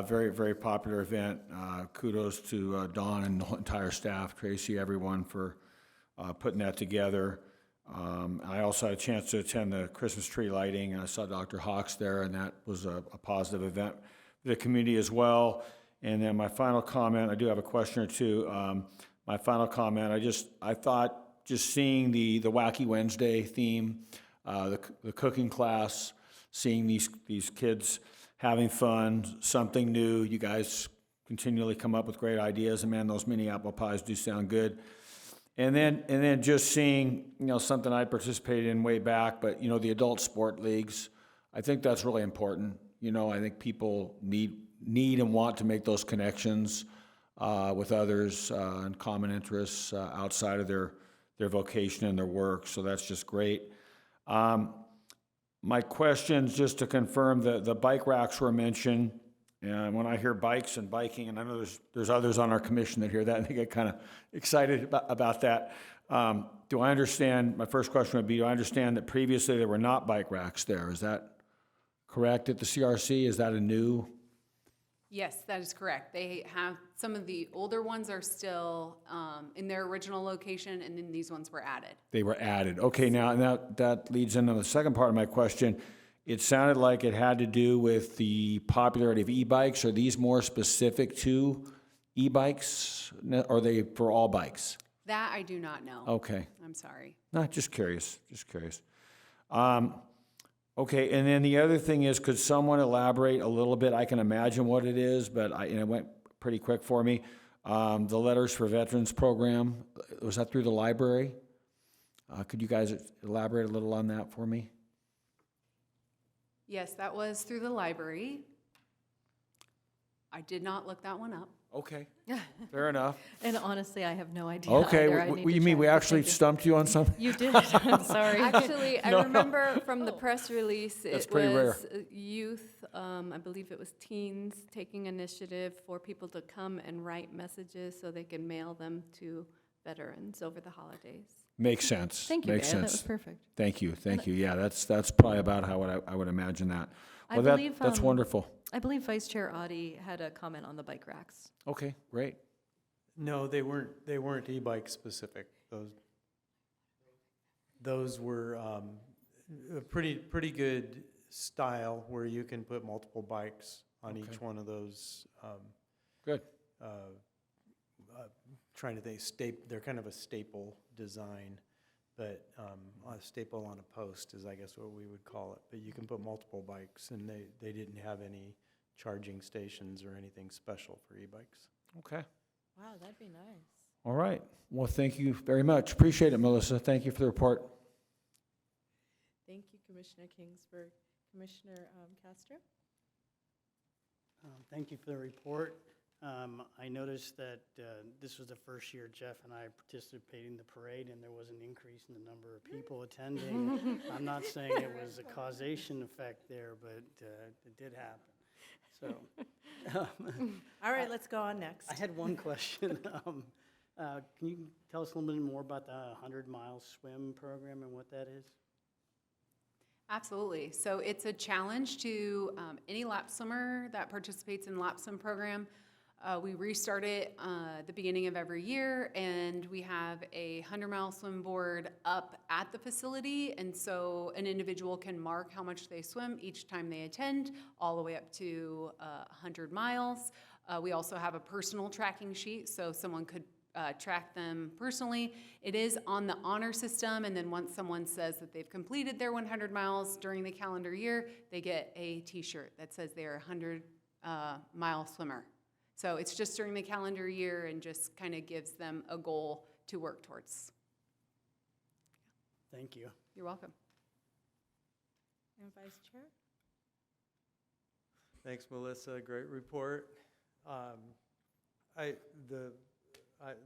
Very, very popular event. Kudos to Dawn and the entire staff, Tracy, everyone for putting that together. I also had a chance to attend the Christmas tree lighting, and I saw Dr. Hawks there, and that was a positive event for the community as well. And then my final comment, I do have a question or two. My final comment, I thought just seeing the Wacky Wednesday theme, the cooking class, seeing these kids having fun, something new. You guys continually come up with great ideas, and man, those mini apple pies do sound good. And then just seeing, something I participated in way back, but, the adult sport leagues, I think that's really important. I think people need and want to make those connections with others and common interests outside of their vocation and their work, so that's just great. My questions, just to confirm, the bike racks were mentioned, and when I hear bikes and biking, and I know there's others on our commission that hear that, and they get kind of excited about that. Do I understand, my first question would be, do I understand that previously there were not bike racks there? Is that correct at the CRC? Is that a new? Yes, that is correct. They have, some of the older ones are still in their original location, and then these ones were added. They were added. Okay, now and that leads into the second part of my question. It sounded like it had to do with the popularity of e-bikes. Are these more specific to e-bikes, or are they for all bikes? That I do not know. Okay. I'm sorry. No, just curious. Okay, and then the other thing is, could someone elaborate a little bit? I can imagine what it is, but it went pretty quick for me. The Letters for Veterans program, was that through the library? Could you guys elaborate a little on that for me? Yes, that was through the library. I did not look that one up. Okay, fair enough. And honestly, I have no idea. Okay, either. I need to you mean check, we but actually thank you. stumped you on something? You did, I'm sorry. Actually, I No, no. remember from the press release, That's it pretty rare. was youth, I believe it was teens, taking initiative for people to come and write messages so they can mail them to veterans over the holidays. Makes sense. Thank you, Makes Bea, that sense. was perfect. Thank you. Yeah, that's probably about how I would imagine that. I Well, believe, that's wonderful. I believe Vice Chair Audi had a comment on the bike racks. Okay, great. No, they weren't e-bike specific. Those were a pretty good style where you can put multiple bikes on each one of those. Good. Trying to think, they're kind of a staple design, but a staple on a post is, I guess, what we would call it. But you can put multiple bikes, and they didn't have any charging stations or anything special for e-bikes. Okay. Wow, that'd be nice. All right. Well, thank you very much. Appreciate it, Melissa. Thank you for the report. Thank you, Commissioner Kingsburg. Commissioner Castro? Thank you for the report. I noticed that this was the first year Jeff and I participated in the parade, and there was an increase in the number of people attending. I'm not saying it was a causation effect there, but it did happen. So, All right, let's go on next. I had one question. Can you tell us a little bit more about the 100-mile swim program and what that is? Absolutely. So it's a challenge to any lap swimmer that participates in the lap swim program. We restart it the beginning of every year, and we have a 100-mile swim board up at the facility, and so an individual can mark how much they swim each time they attend, all the way up to 100 miles. We also have a personal tracking sheet, so someone could track them personally. It is on the honor system, and then once someone says that they've completed their 100 miles during the calendar year, they get a t-shirt that says they're a 100-mile swimmer. So it's just during the calendar year and just kind of gives them a goal to work towards. Thank you. You're welcome. And Vice Chair? Thanks, Melissa. Great report.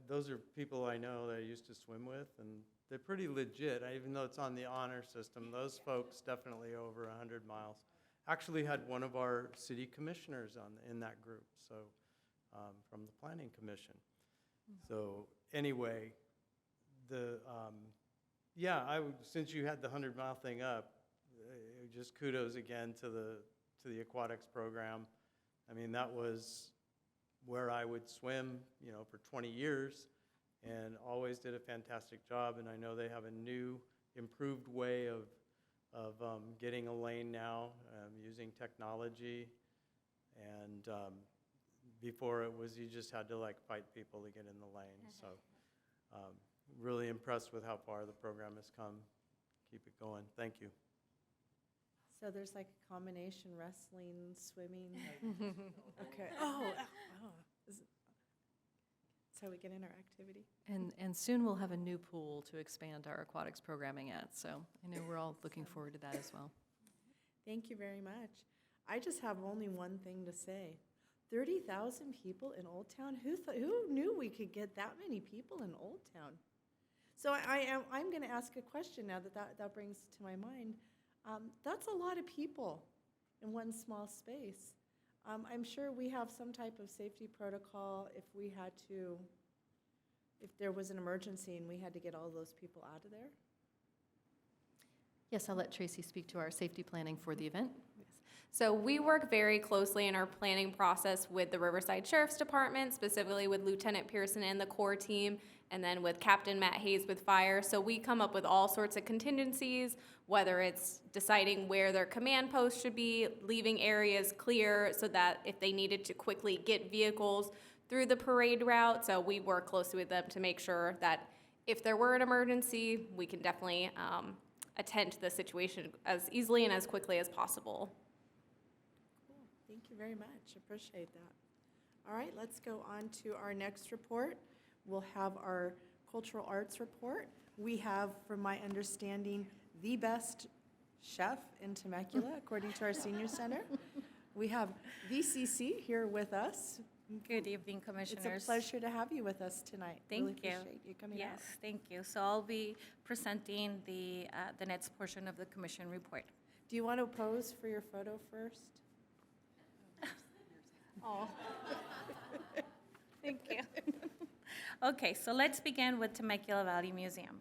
Those are people I know that I used to swim with, and they're pretty legit. Even though it's on the honor system, those folks definitely over 100 miles. Actually had one of our city commissioners in that group, so from the Planning Commission. So anyway, since you had the 100-mile thing up, just kudos again to the aquatics program. I mean, that was where I would swim, for 20 years, and always did a fantastic job. And I know they have a new, improved way of getting a lane now, using technology. And before it was, you just had to fight people to get in the lane. So really impressed with how far the program has come. Keep it going. Thank you. So there's a combination, wrestling, swimming. Okay. Oh. That's how we get in our activity. And soon we'll have a new pool to expand our aquatics programming at, so I know we're all looking forward to that as well. Thank you very much. I just have only one thing to say. 30,000 people in Old Town? Who knew we could get that many people in Old Town? So I'm going to ask a question now that brings to my mind. That's a lot of people in one small space. I'm sure we have some type of safety protocol if there was an emergency and we had to get all those people out of there. Yes, I'll let Tracy speak to our safety planning for the event. So we work very closely in our planning process with the Riverside Sheriff's Department, specifically with Lieutenant Pearson and the core team, and then with Captain Matt Hayes with fire. So we come up with all sorts of contingencies, whether it's deciding where their command post should be, leaving areas clear so that if they needed to quickly get vehicles through the parade route. So we work closely with them to make sure that if there were an emergency, we can definitely attend to the situation as easily and as quickly as possible. Cool. Thank you very much. Appreciate that. All right, let's go on to our next report. We'll have our cultural arts report. We have, from my understanding, the best chef in Temecula, according to our senior center. We have VCC here with us. Good evening, Commissioners. It's a pleasure to have you with us tonight. Thank Really you. appreciate you coming out. Yes, thank you. So I'll be presenting the next portion of the Commission report. Do you want to pose for your photo first? Oh, thank you. Okay, so let's begin with Temecula Valley Museum.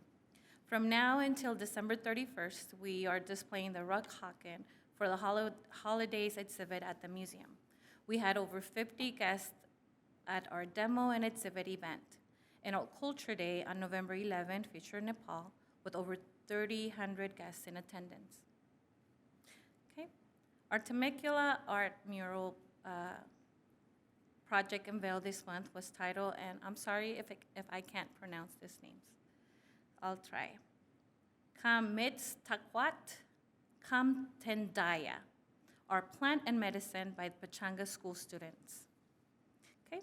From now until December 31st, we are displaying the Rock Hawken for the holidays exhibit at the museum. We had over 50 guests at our demo and exhibit event. And our Culture Day on November 11th featured Nepal with over 300 guests in attendance. Okay, Our Temecula art mural project unveiled this month was titled, and I'm sorry if I can't pronounce these names. I'll try. Kamitstakwat Kamtendaya, or Plant and Medicine by Pachanga School students. Okay.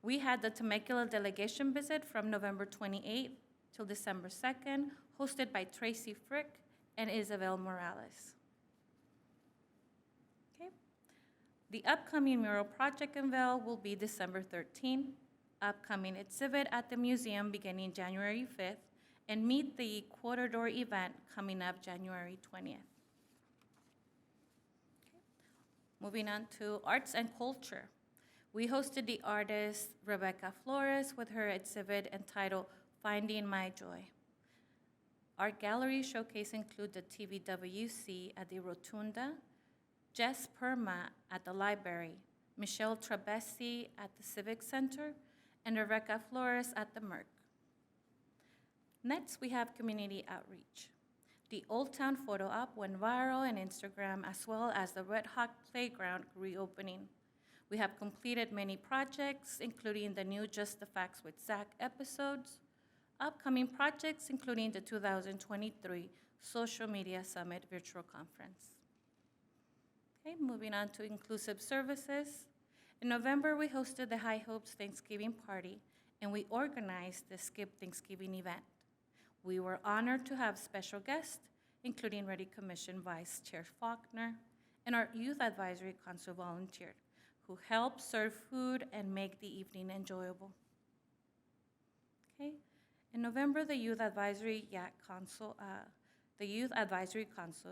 We had the Temecula delegation visit from November 28th till December 2nd, hosted by Tracy Frick and Isabel Morales. Okay. The upcoming mural project unveil will be December 13th, upcoming exhibit at the museum beginning January 5th, and meet the Quarter Door event coming up January 20th. Okay. Moving on to arts and culture. We hosted the artist Rebecca Flores with her exhibit entitled Finding My Joy. Art gallery showcase include the TVWC at the Rotunda, Jess Perma at the library, Michelle Trabesi at the Civic Center, and Rebecca Flores at the Merck. Next, we have community outreach. The Old Town photo op went viral on Instagram, as well as the Red Hawk Playground reopening. We have completed many projects, including the new Just the Facts with Zach episodes, upcoming projects, including the 2023 Social Media Summit virtual conference. Okay, moving on to inclusive services. In November, we hosted the High Hopes Thanksgiving Party, and we organized the Skip Thanksgiving event. We were honored to have special guests, including Ready Commission Vice Chair Faulkner and our Youth Advisory Council volunteer, who helped serve food and make the evening enjoyable. Okay. In November, the Youth Advisory Council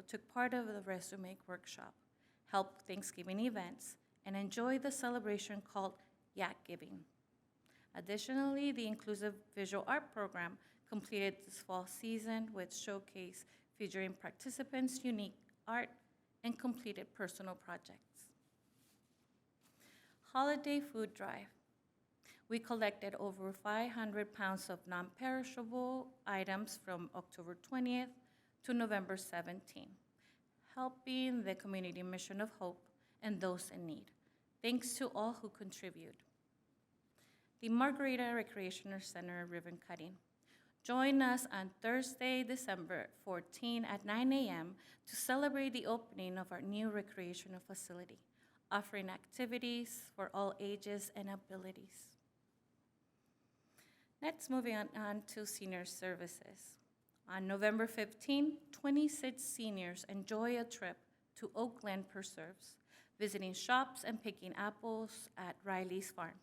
took part of the Resume workshop, helped Thanksgiving events, and enjoyed the celebration called Yak Giving. Additionally, the Inclusive Visual Art Program completed this fall season with showcase featuring participants' unique art and completed personal projects. Holiday Food Drive. We collected over 500 pounds of non-perishable items from October 20th to November 17th, helping the Community Mission of Hope and those in need. Thanks to all who contribute. The Margarita Recreational Center ribbon cutting. Join us on Thursday, December 14 at 9 a.m. to celebrate the opening of our new recreational facility, offering activities for all ages and abilities. Next, moving on to senior services. On November 15, 26 seniors enjoy a trip to Oakland Preserves, visiting shops and picking apples at Riley's Farm.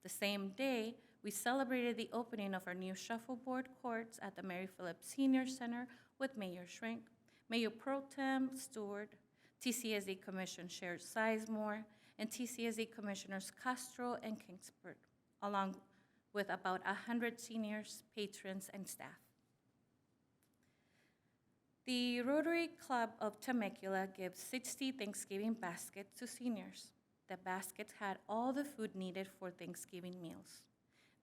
The same day, we celebrated the opening of our new shuffleboard courts at the Mary Phillips Senior Center with Mayor Shrink, Mayor Pro Tem Stewart, TCSD Commission Chair Sizemore, and TCSD Commissioners Castro and Kingsford, along with about 100 seniors, patrons, and staff. The Rotary Club of Temecula gives 60 Thanksgiving baskets to seniors. The baskets had all the food needed for Thanksgiving meals.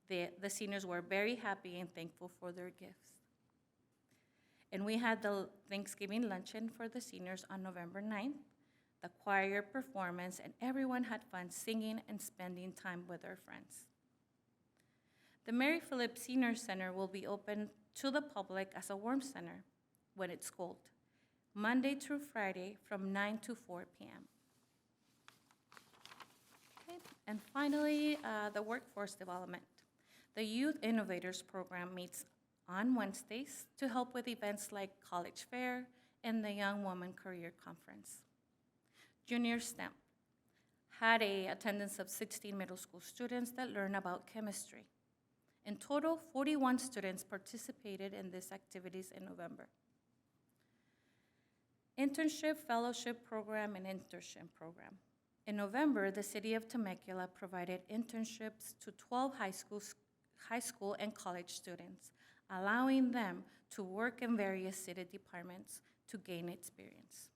The seniors were very happy and thankful for their gifts. And we had the Thanksgiving luncheon for the seniors on November 9th, the choir performance, and everyone had fun singing and spending time with their friends. The Mary Phillips Senior Center will be open to the public as a warm center when it's cold, Monday through Friday from 9 to 4 p.m. Okay. And finally, the workforce development. The Youth Innovators Program meets on Wednesdays to help with events like College Fair and the Young Woman Career Conference. Junior STEM had an attendance of 16 middle school students that learn about chemistry. In total, 41 students participated in these activities in November. Internship, fellowship program, and internship program. In November, the city of Temecula provided internships to 12 high school and college students, allowing them to work in various city departments to gain experience.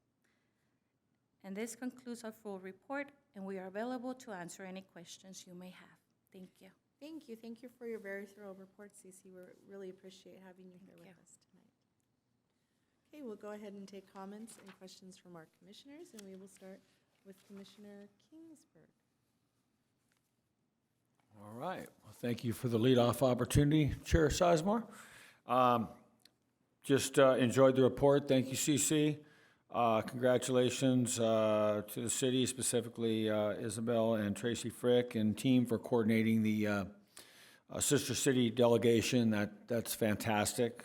And this concludes our full report, and we are available to answer any questions you may have. Thank you. Thank you. Thank you for your very thorough report, Cece. We really appreciate having you here with us tonight. Okay, we'll go ahead and take comments and questions from our commissioners, and we will start with Commissioner Kingsburg. All right. Well, thank you for the leadoff opportunity, Chair Sizemore. Just enjoyed the report. Thank you, CC. Congratulations to the city, specifically Isabel and Tracy Frick and team for coordinating the Sister City delegation. That's fantastic.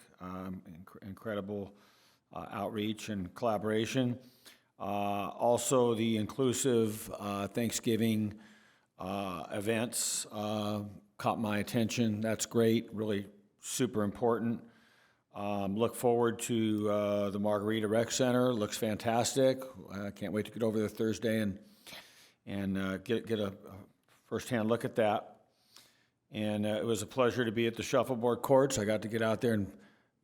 Incredible outreach and collaboration. Also, the inclusive Thanksgiving events caught my attention. That's great, really super important. Look forward to the Margarita Rec Center. Looks fantastic. I can't wait to get over there Thursday and get a firsthand look at that. And it was a pleasure to be at the shuffleboard courts. I got to get out there and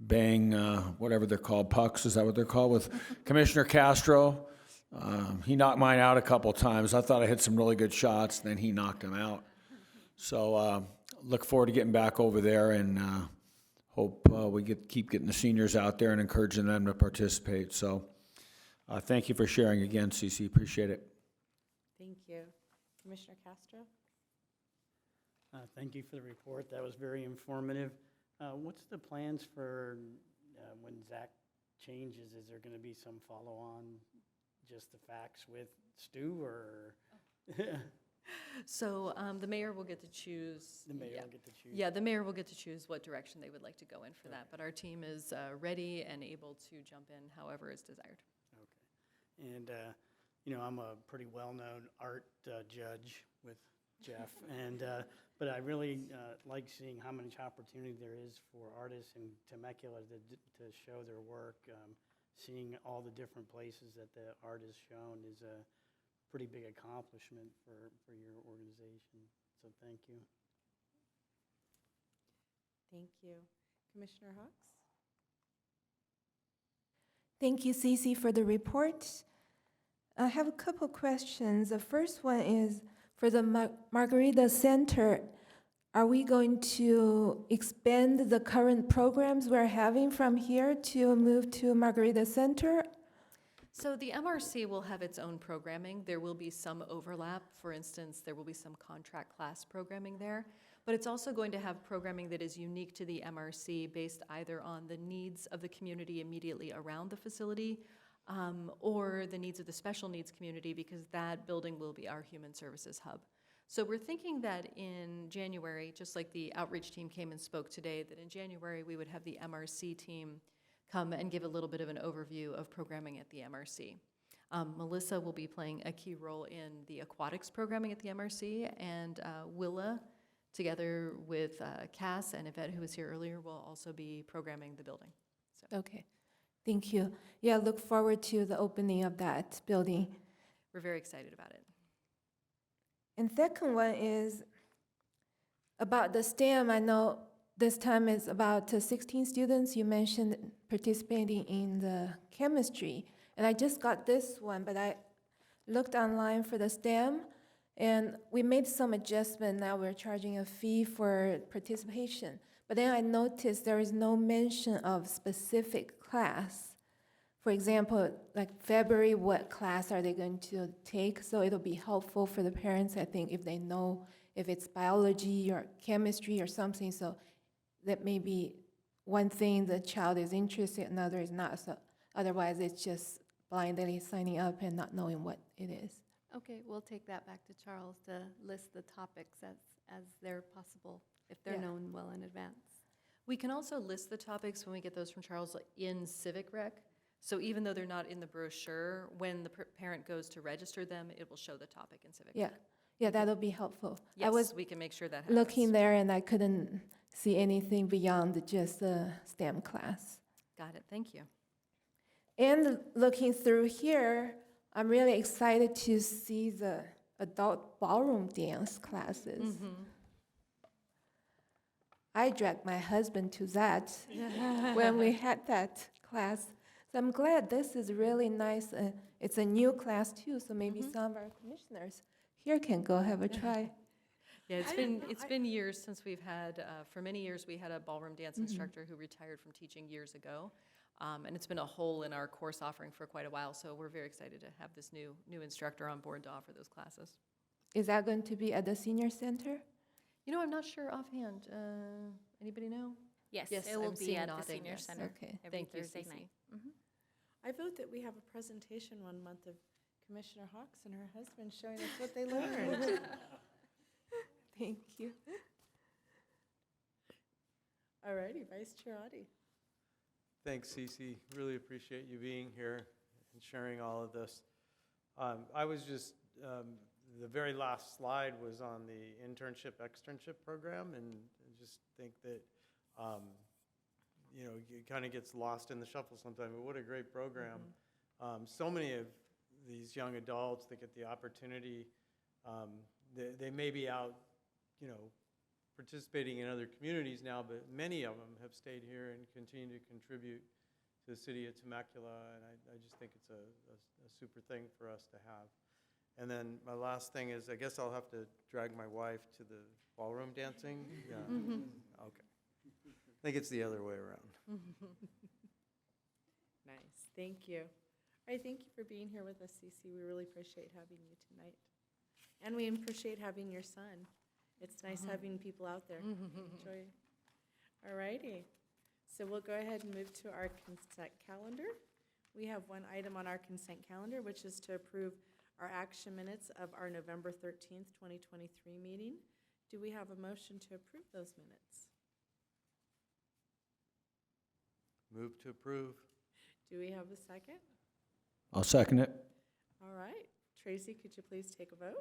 bang whatever they're called, pucks, is that what they're called, with Commissioner Castro. He knocked mine out a couple times. I thought I hit some really good shots, then he knocked them out. So look forward to getting back over there, and hope we keep getting the seniors out there and encouraging them to participate. So thank you for sharing again, CC. Appreciate it. Thank you. Commissioner Castro? Thank you for the report. That was very informative. What's the plans for when Zach changes? Is there going to be some follow-on, just the facts with Stu, or? So the mayor will get to choose. The mayor will get to choose? Yeah, the mayor will get to choose what direction they would like to go in for that, but our team is ready and able to jump in however is desired. Okay. And, I'm a pretty well-known art judge with Jeff, and but I really like seeing how much opportunity there is for artists in Temecula to show their work. Seeing all the different places that the art is shown is a pretty big accomplishment for your organization. So thank you. Thank you. Commissioner Hawks? Thank you, Cece, for the report. I have a couple questions. The first one is, for the Margarita Center, are we going to expand the current programs we're having from here to move to Margarita Center? So the MRC will have its own programming. There will be some overlap. For instance, there will be some contract class programming there, but it's also going to have programming that is unique to the MRC based either on the needs of the community immediately around the facility or the needs of the special needs community, because that building will be our human services hub. So we're thinking that in January, just like the outreach team came and spoke today, that in January we would have the MRC team come and give a little bit of an overview of programming at the MRC. Melissa will be playing a key role in the aquatics programming at the MRC, and Willa, together with Cass and Yvette, who was here earlier, will also be programming the building. So. Okay, thank you. Yeah, look forward to the opening of that building. We're very excited about it. And second one is about the STEM. I know this time is about 16 students. You mentioned participating in the chemistry. And I just got this one, but I looked online for the STEM, and we made some adjustment. Now we're charging a fee for participation. But then I noticed there is no mention of specific class. For example, like February, what class are they going to take? So it'll be helpful for the parents, I think, if they know if it's biology or chemistry or something. So that may be one thing the child is interested in, another is not. So otherwise, it's just blindly signing up and not knowing what it is. Okay, we'll take that back to Charles to list the topics as they're possible, if they're known well in advance. We can also list the topics when we get those from Charles in Civic Rec. So even though they're not in the brochure, when the parent goes to register them, it will show the topic in Civic Rec. Yeah, that'll be helpful. Yes, I was we can make sure that happens. looking there and I couldn't see anything beyond just the STEM class. Got it, thank you. And looking through here, I'm really excited to see the adult ballroom dance classes. Mm-hmm. I dragged my husband to that when we had that class. So I'm glad this is really nice. It's a new class too, so maybe some of our commissioners here can go have a try. Yeah, it's been years since we've had, for many years, we had a ballroom dance instructor who retired from teaching years ago. And it's been a hole in our course offering for quite a while, so we're very excited to have this new instructor on board to offer those classes. Is that going to be at the senior center? You know, I'm not sure offhand. Anybody know? Yes, Yes, it will I'm be seeing at the nodding, senior yes. center Okay. every Thank you, Thursday Cece. night. I vote that we have a presentation one month of Commissioner Hawks and her husband showing us what they learned. Thank you. All righty, Vice Chair Audi. Thanks, Cece. Really appreciate you being here and sharing all of this. I was just, the very last slide was on the externship program, and I just think that, you know, it kind of gets lost in the shuffle sometimes, but what a great program. So many of these young adults that get the opportunity, they may be out, you know, participating in other communities now, but many of them have stayed here and continue to contribute to the city of Temecula, and I just think it's a super thing for us to have. And then my last thing is, I guess I'll have to drag my wife to the ballroom dancing. Yeah. Okay. I think it's the other way around. Nice, thank you. All right, thank you for being here with us, Cece. We really appreciate having you tonight. And we appreciate having your son. It's nice having people out there. Enjoy. All righty. So we'll go ahead and move to our consent calendar. We have one item on our consent calendar, which is to approve our action minutes of our November 13th, 2023 meeting. Do we have a motion to approve those minutes? Move to approve. Do we have a second? I'll second it. All right. Tracy, could you please take a vote?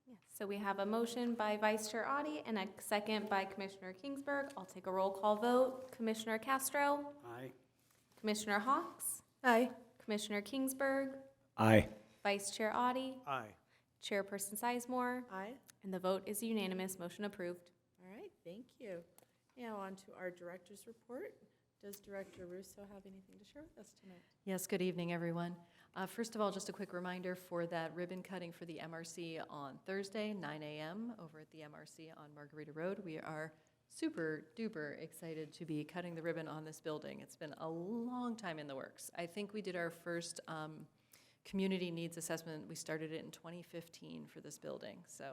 Yes, so we have a motion by Vice Chair Audi and a second by Commissioner Kingsburg. I'll take a roll call vote. Commissioner Castro, Aye. Commissioner Hawks, Aye. Commissioner Kingsburg, Aye. Vice Chair Audi, Aye. Chairperson Sizemore, Aye. and the vote is unanimous. Motion approved. All right, thank you. Now on to our director's report. Does Director Russo have anything to share with us tonight? Yes, good evening, everyone. First of all, just a quick reminder for that ribbon cutting for the MRC on Thursday, 9 a.m. over at the MRC on Margarita Road. We are super duper excited to be cutting the ribbon on this building. It's been a long time in the works. I think we did our first community needs assessment. We started it in 2015 for this building. So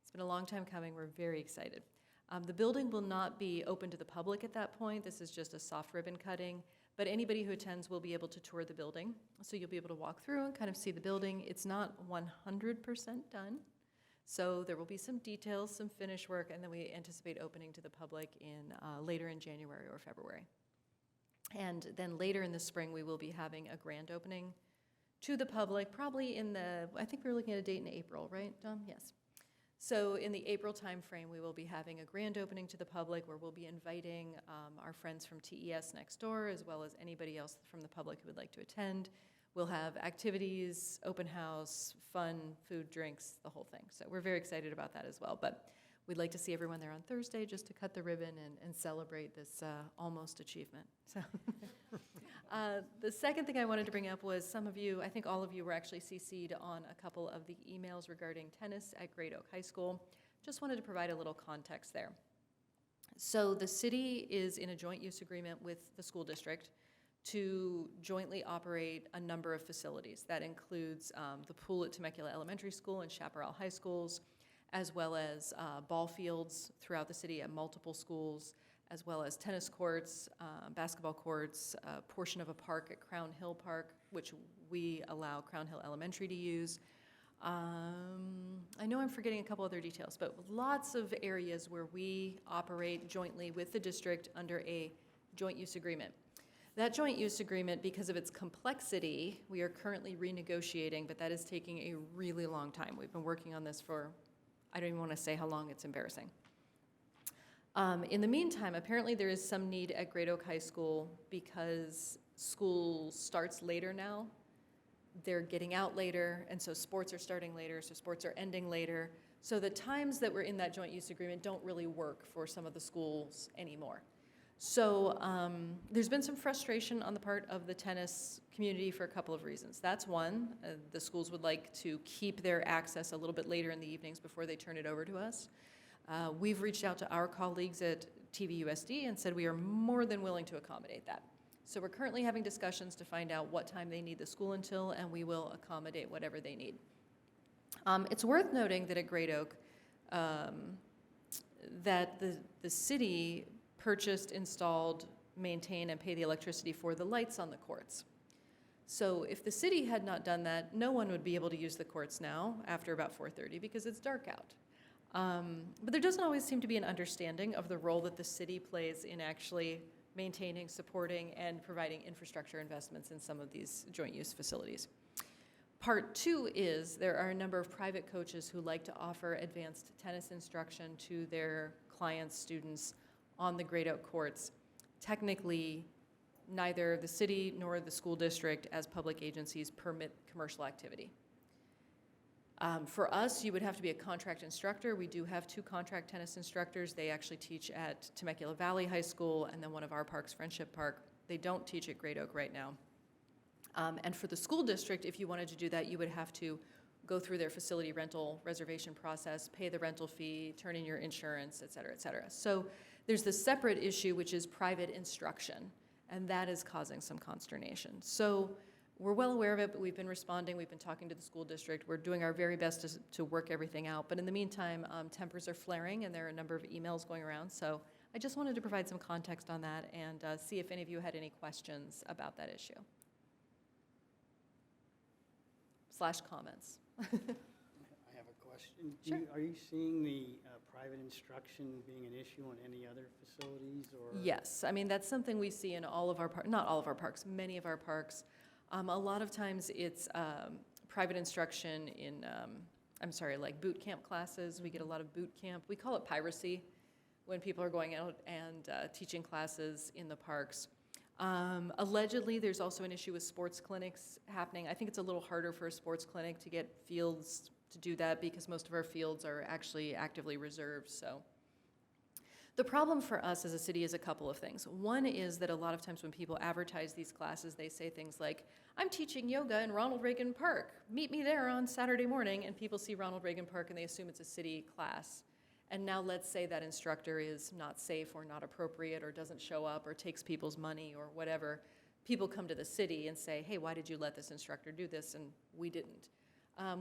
it's been a long time coming. We're very excited. The building will not be open to the public at that point. This is just a soft ribbon cutting, but anybody who attends will be able to tour the building. So you'll be able to walk through and kind of see the building. It's not 100% done. So there will be some details, some finish work, and then we anticipate opening to the public in later in January or February. And then later in the spring, we will be having a grand opening to the public, probably in the, I think we're looking at a date in April, right, Dom? Yes. So in the April timeframe, we will be having a grand opening to the public where we'll be inviting our friends from TES next door, as well as anybody else from the public who would like to attend. We'll have activities, open house, fun, food, drinks, the whole thing. So we're very excited about that as well. But we'd like to see everyone there on Thursday just to cut the ribbon and celebrate this almost achievement. So the second thing I wanted to bring up was some of you, I think all of you were actually CC'd on a couple of the emails regarding tennis at Great Oak High School. Just wanted to provide a little context there. So the city is in a joint use agreement with the school district to jointly operate a number of facilities. That includes the pool at Temecula Elementary School and Chaparral High Schools, as well as ball fields throughout the city at multiple schools, as well as tennis courts, basketball courts, a portion of a park at Crown Hill Park, which we allow Crown Hill Elementary to use. I know I'm forgetting a couple other details, but lots of areas where we operate jointly with the district under a joint use agreement. That joint use agreement, because of its complexity, we are currently renegotiating, but that is taking a really long time. We've been working on this for, I don't even want to say how long, it's embarrassing. In the meantime, apparently there is some need at Great Oak High School because school starts later now. They're getting out later, and so sports are starting later, so sports are ending later. So the times that we're in that joint use agreement don't really work for some of the schools anymore. So there's been some frustration on the part of the tennis community for a couple of reasons. That's one, the schools would like to keep their access a little bit later in the evenings before they turn it over to us. We've reached out to our colleagues at TVUSD and said we are more than willing to accommodate that. So we're currently having discussions to find out what time they need the school until, and we will accommodate whatever they need. It's worth noting that at Great Oak, that the city purchased, installed, maintained, and paid the electricity for the lights on the courts. So if the city had not done that, no one would be able to use the courts now after about 4:30 because it's dark out. But there doesn't always seem to be an understanding of the role that the city plays in actually maintaining, supporting, and providing infrastructure investments in some of these joint use facilities. Part two is there are a number of private coaches who like to offer advanced tennis instruction to their clients, students on the Great Oak courts. Technically, neither the city nor the school district as public agencies permit commercial activity. For us, you would have to be a contract instructor. We do have 2 contract tennis instructors. They actually teach at Temecula Valley High School and then one of our parks, Friendship Park. They don't teach at Great Oak right now. And for the school district, if you wanted to do that, you would have to go through their facility rental reservation process, pay the rental fee, turn in your insurance, et cetera, et cetera. So there's the separate issue, which is private instruction, and that is causing some consternation. So we're well aware of it, but we've been responding. We've been talking to the school district. We're doing our very best to work everything out. But in the meantime, tempers are flaring, and there are a number of emails going around. So I just wanted to provide some context on that and see if any of you had any questions about that issue. / comments. I have a question. Sure. Are you seeing the private instruction being an issue on any other facilities or? Yes, I mean, that's something we see in all of our, not all of our parks, many of our parks. A lot of times it's private instruction in, like boot camp classes. We get a lot of boot camp. We call it piracy when people are going out and teaching classes in the parks. Allegedly, there's also an issue with sports clinics happening. I think it's a little harder for a sports clinic to get fields to do that because most of our fields are actually actively reserved, so. The problem for us as a city is a couple of things. One is that a lot of times when people advertise these classes, they say things like, I'm teaching yoga in Ronald Reagan Park. Meet me there on Saturday morning, and people see Ronald Reagan Park and they assume it's a city class. And now let's say that instructor is not safe or not appropriate or doesn't show up or takes people's money or whatever. People come to the city and say, hey, why did you let this instructor do this? And we didn't.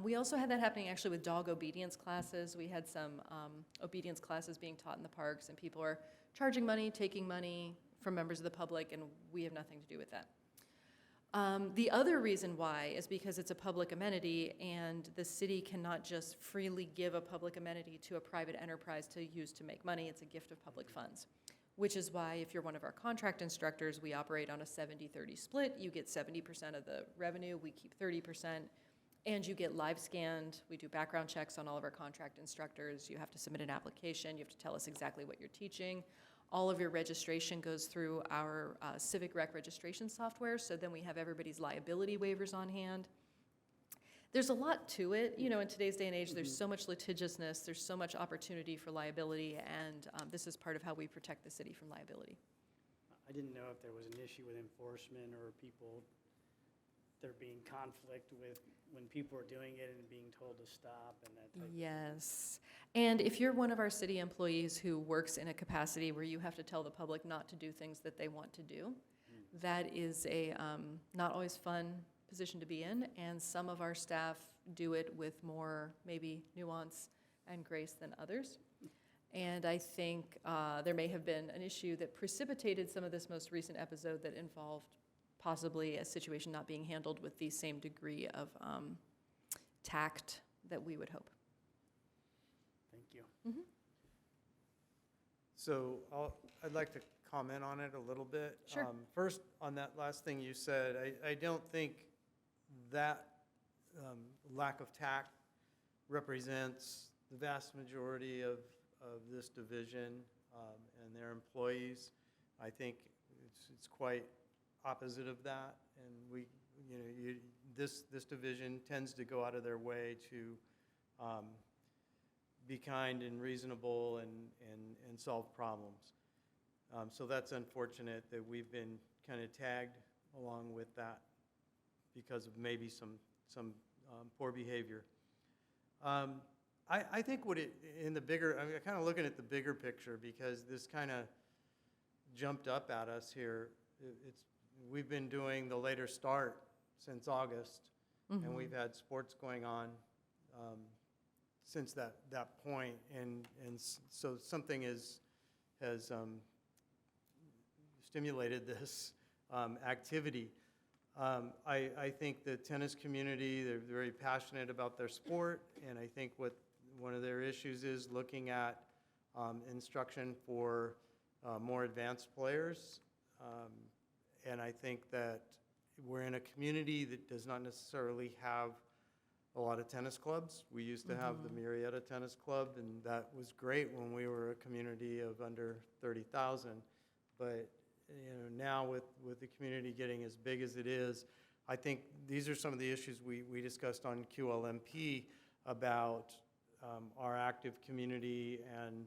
We also had that happening actually with dog obedience classes. We had some obedience classes being taught in the parks, and people are charging money, taking money from members of the public, and we have nothing to do with that. The other reason why is because it's a public amenity, and the city cannot just freely give a public amenity to a private enterprise to use to make money. It's a gift of public funds, which is why if you're one of our contract instructors, we operate on a 70-30 split. You get 70% of the revenue, we keep 30%. And you get live scanned. We do background checks on all of our contract instructors. You have to submit an application. You have to tell us exactly what you're teaching. All of your registration goes through our Civic Rec registration software, so then we have everybody's liability waivers on hand. There's a lot to it. You know, in today's day and age, there's so much litigiousness, there's so much opportunity for liability, and this is part of how we protect the city from liability. I didn't know if there was an issue with enforcement or people, there being conflict with when people are doing it and being told to stop and that type of thing. Yes. And if you're one of our city employees who works in a capacity where you have to tell the public not to do things that they want to do, that is a not always fun position to be in. And some of our staff do it with more maybe nuance and grace than others. And I think there may have been an issue that precipitated some of this most recent episode that involved possibly a situation not being handled with the same degree of tact that we would hope. Thank you. Mm-hmm. So I'd like to comment on it a little bit. Sure. First, on that last thing you said, I don't think that lack of tact represents the vast majority of this division and their employees. I think it's quite opposite of that, and this division tends to go out of their way to be kind and reasonable and solve problems. So that's unfortunate that we've been kind of tagged along with that because of maybe some poor behavior. I think I'm kind of looking at the bigger picture because this kind of jumped up at us here. It's we've been doing the later start since August, and we've had sports going on since that point, so something has stimulated this activity. I think the tennis community, they're very passionate about their sport, and I think one of their issues is looking at instruction for more advanced players. And I think that we're in a community that does not necessarily have a lot of tennis clubs. We used to have the Murrieta Tennis Club, and that was great when we were a community of under 30,000. But now with the community getting as big as it is, I think these are some of the issues we discussed on QLMP about our active community and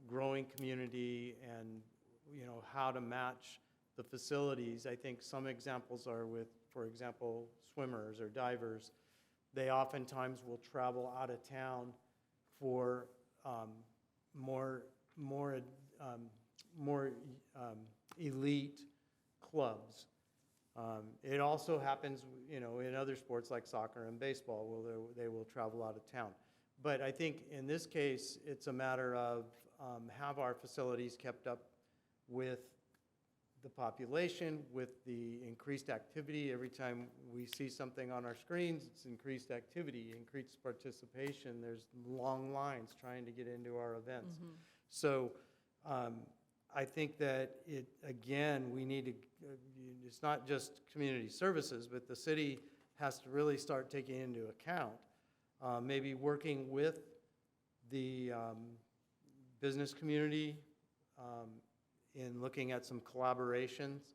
growing community, and how to match the facilities. I think some examples are with, for example, swimmers or divers. They oftentimes will travel out of town for more elite clubs. It also happens, in other sports like soccer and baseball, where they will travel out of town. But I think in this case, it's a matter of have our facilities kept up with the population, with the increased activity. Every time we see something on our screens, it's increased activity, increased participation. There's long lines trying to get into our events. So I think that we need to, it's not just community services, but the city has to really start taking into account, maybe working with the business community in looking at some collaborations,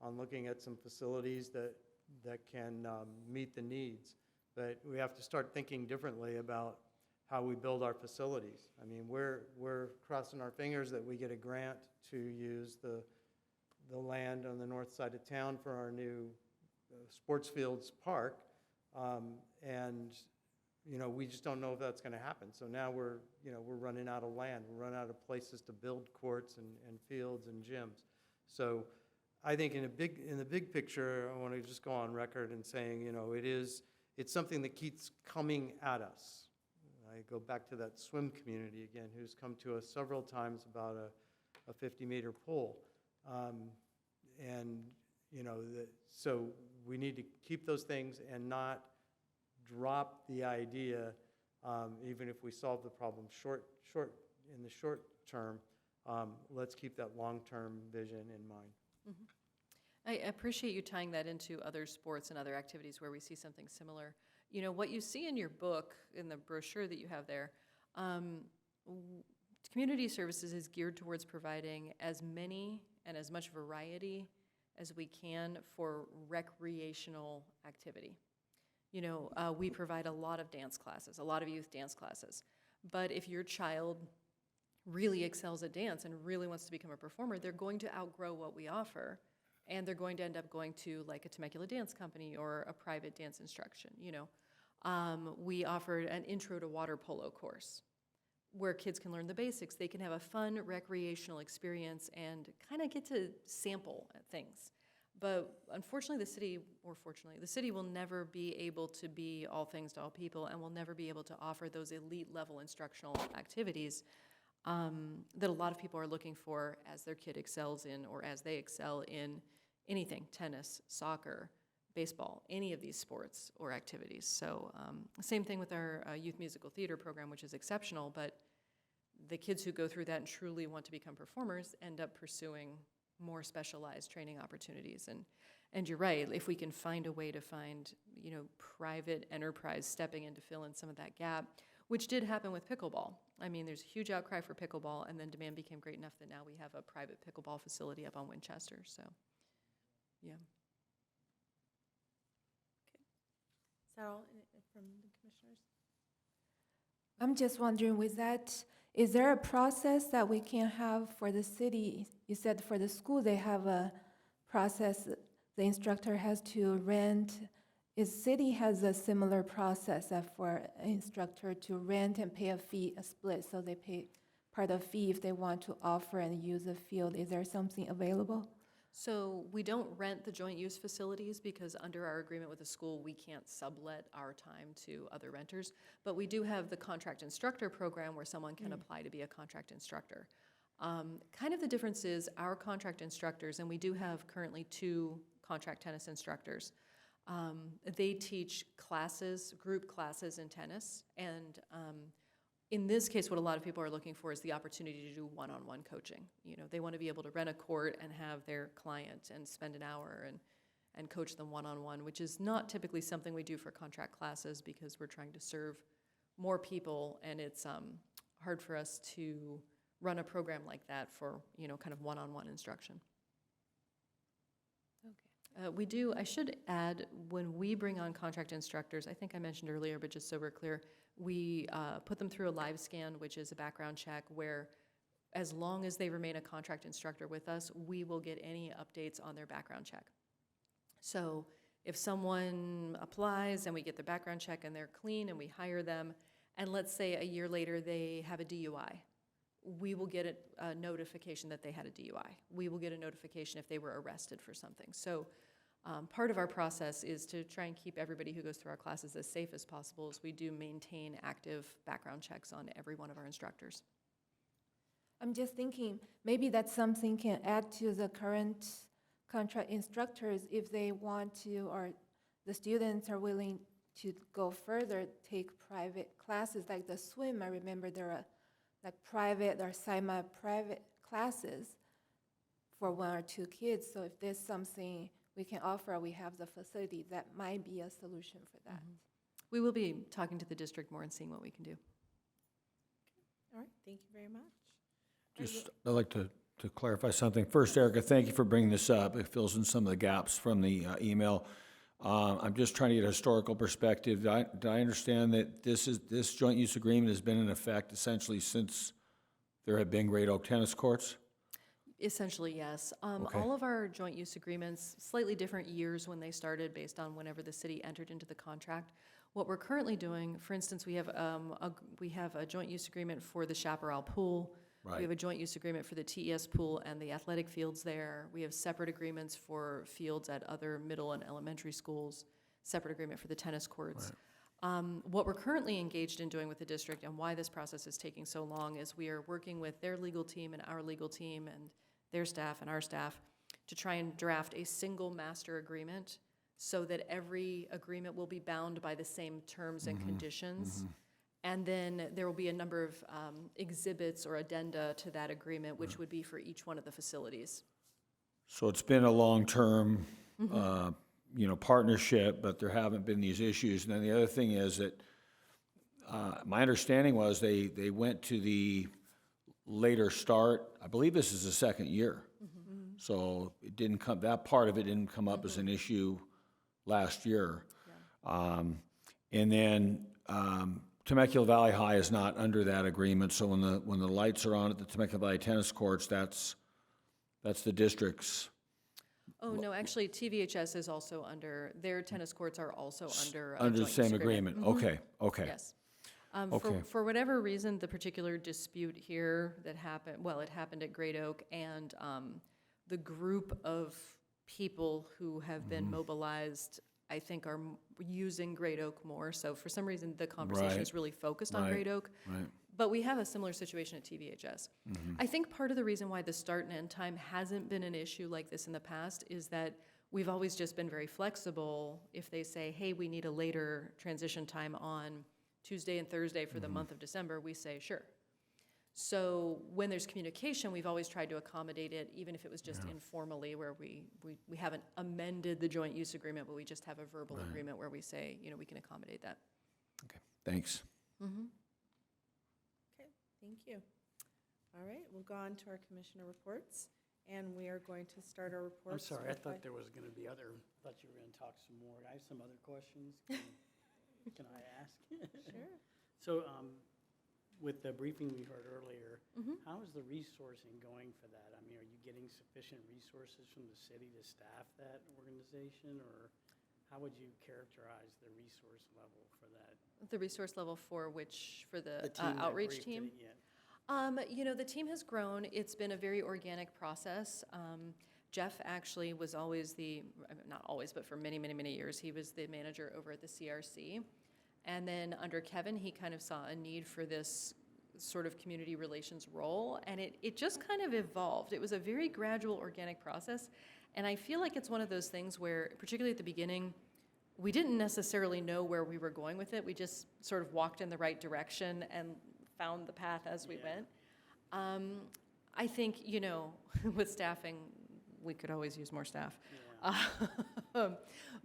on looking at some facilities that can meet the needs. But we have to start thinking differently about how we build our facilities. I mean, we're crossing our fingers that we get a grant to use the land on the north side of town for our new sports fields park, and we just don't know if that's going to happen. So now we're running out of land. We're running out of places to build courts and fields and gyms. So I think in the big picture, I want to just go on record and saying, it's something that keeps coming at us. I go back to that swim community again, who's come to us several times about a 50-meter pool. So we need to keep those things and not drop the idea, even if we solve the problem in the short term. Let's keep that long-term vision in mind. I appreciate you tying that into other sports and other activities where we see something similar. What you see in your book, in the brochure that you have there, community services is geared towards providing as many and as much variety as we can for recreational activity. We provide a lot of dance classes, a lot of youth dance classes. But if your child really excels at dance and really wants to become a performer, they're going to outgrow what we offer, and they're going to end up going to like a Temecula dance company or a private dance instruction. We offered an intro to water polo course where kids can learn the basics. They can have a fun recreational experience and kind of get to sample at things. But unfortunately, the city will never be able to be all things to all people, and will never be able to offer those elite level instructional activities that a lot of people are looking for as their kid excels in, or as they excel in anything, tennis, soccer, baseball, any of these sports or activities. So same thing with our youth musical theater program, which is exceptional, but the kids who go through that and truly want to become performers end up pursuing more specialized training opportunities. And you're right, if we can find a way to find, private enterprise stepping in to fill in some of that gap, which did happen with pickleball. I mean, there's a huge outcry for pickleball, and then demand became great enough that now we have a private pickleball facility up on Winchester, so, yeah. Okay. Is that all from the commissioners? I'm just wondering, is there a process that we can have for the city? You said for the school, they have a process, the instructor has to rent. Is city has a similar process that for an instructor to rent and pay a fee, a split, so they pay part of fee if they want to offer and use a field? Is there something available? So we don't rent the joint use facilities because under our agreement with the school, we can't sublet our time to other renters. But we do have the contract instructor program where someone can apply to be a contract instructor. Kind of the difference is our contract instructors, and we do have currently 2 contract tennis instructors. They teach classes, group classes in tennis, and in this case, what a lot of people are looking for is the opportunity to do one-on-one coaching. You know, they want to be able to rent a court and have their client and spend an hour and coach them one-on-one, which is not typically something we do for contract classes because we're trying to serve more people, and it's hard for us to run a program like that for, you know, kind of one-on-one instruction. We do, I should add, when we bring on contract instructors, I think I mentioned earlier, but just so we're clear, we put them through a live scan, which is a background check, where as long as they remain a contract instructor with us, we will get any updates on their background check. So if someone applies and we get their background check and they're clean and we hire them, and let's say a year later they have a DUI, we will get a notification that they had a DUI. We will get a notification if they were arrested for something. So part of our process is to try and keep everybody who goes through our classes as safe as possible, as we do maintain active background checks on every one of our instructors. I'm just thinking, maybe that's something can add to the current contract instructors if they want to, or the students are willing to go further, take private classes like the swim. I remember there are like private or semi-private classes for 1 or 2 kids. So if there's something we can offer, we have the facility, that might be a solution for that. We will be talking to the district more and seeing what we can do. All right, thank you very much. Just, I'd like to clarify something. First, Erica, thank you for bringing this up. It fills in some of the gaps from the email. I'm just trying to get a historical perspective. Did I understand that this joint use agreement has been in effect essentially since there have been Great Oak tennis courts? Essentially, yes. Okay. All of our joint use agreements, slightly different years when they started based on whenever the city entered into the contract. What we're currently doing, for instance, we have a joint use agreement for the Chaparral Pool. Right. We have a joint use agreement for the TES pool and the athletic fields there. We have separate agreements for fields at other middle and elementary schools, separate agreement for the tennis courts. Right. What we're currently engaged in doing with the district and why this process is taking so long is we are working with their legal team and our legal team and their staff and our staff to try and draft a single master agreement so that every agreement will be bound by the same terms and conditions. And then there will be a number of exhibits or addenda to that agreement, which would be for each one of the facilities. So it's been a long-term, partnership, but there haven't been these issues. And then the other thing is that my understanding was they went to the later start. I believe this is the second year. So it didn't come, that part of it didn't come up as an issue last year. Yeah. And then Temecula Valley High is not under that agreement, so when the lights are on at the Temecula Valley tennis courts, that's the district's. Oh, no, actually, TVHS is also under, their tennis courts are also under a Under the joint same use agreement, okay. Yes. Okay. For whatever reason, the particular dispute here that happened, well, it happened at Great Oak, and the group of people who have been mobilized, I think, are using Great Oak more. So for some reason, the conversation is really focused on Great Oak. Right. But we have a similar situation at TVHS. I think part of the reason why the start and end time hasn't been an issue like this in the past is that we've always just been very flexible. If they say, hey, we need a later transition time on Tuesday and Thursday for the month of December, we say, sure. So when there's communication, we've always tried to accommodate it, even if it was just informally, where we haven't amended the joint use agreement, but we just have a verbal agreement where we say, we can accommodate that. Okay, thanks. Okay, thank you. All right, we'll go on to our commissioner reports, and we are going to start our I'm reports. sorry, I with thought there was going to be thought you were going to talk some more. I have some other questions. Can I ask? Sure. So, with the briefing we heard earlier, how is the resourcing going for that? I mean, are you getting sufficient resources from the city to staff that organization, or how would you characterize the resource level for that? The resource level for which, for the team that outreach briefed team? it, yeah. The team has grown. It's been a very organic process. Jeff actually was always not always, but for many, many, many years, he was the manager over at the CRC. And then under Kevin, he kind of saw a need for this sort of community relations role, and it just kind of evolved. It was a very gradual, organic process, and I feel like it's one of those things where, particularly at the beginning, we didn't necessarily know where we were going with it. We just sort of walked in the right direction and found the path as we went. I think, with staffing, we could always use more staff.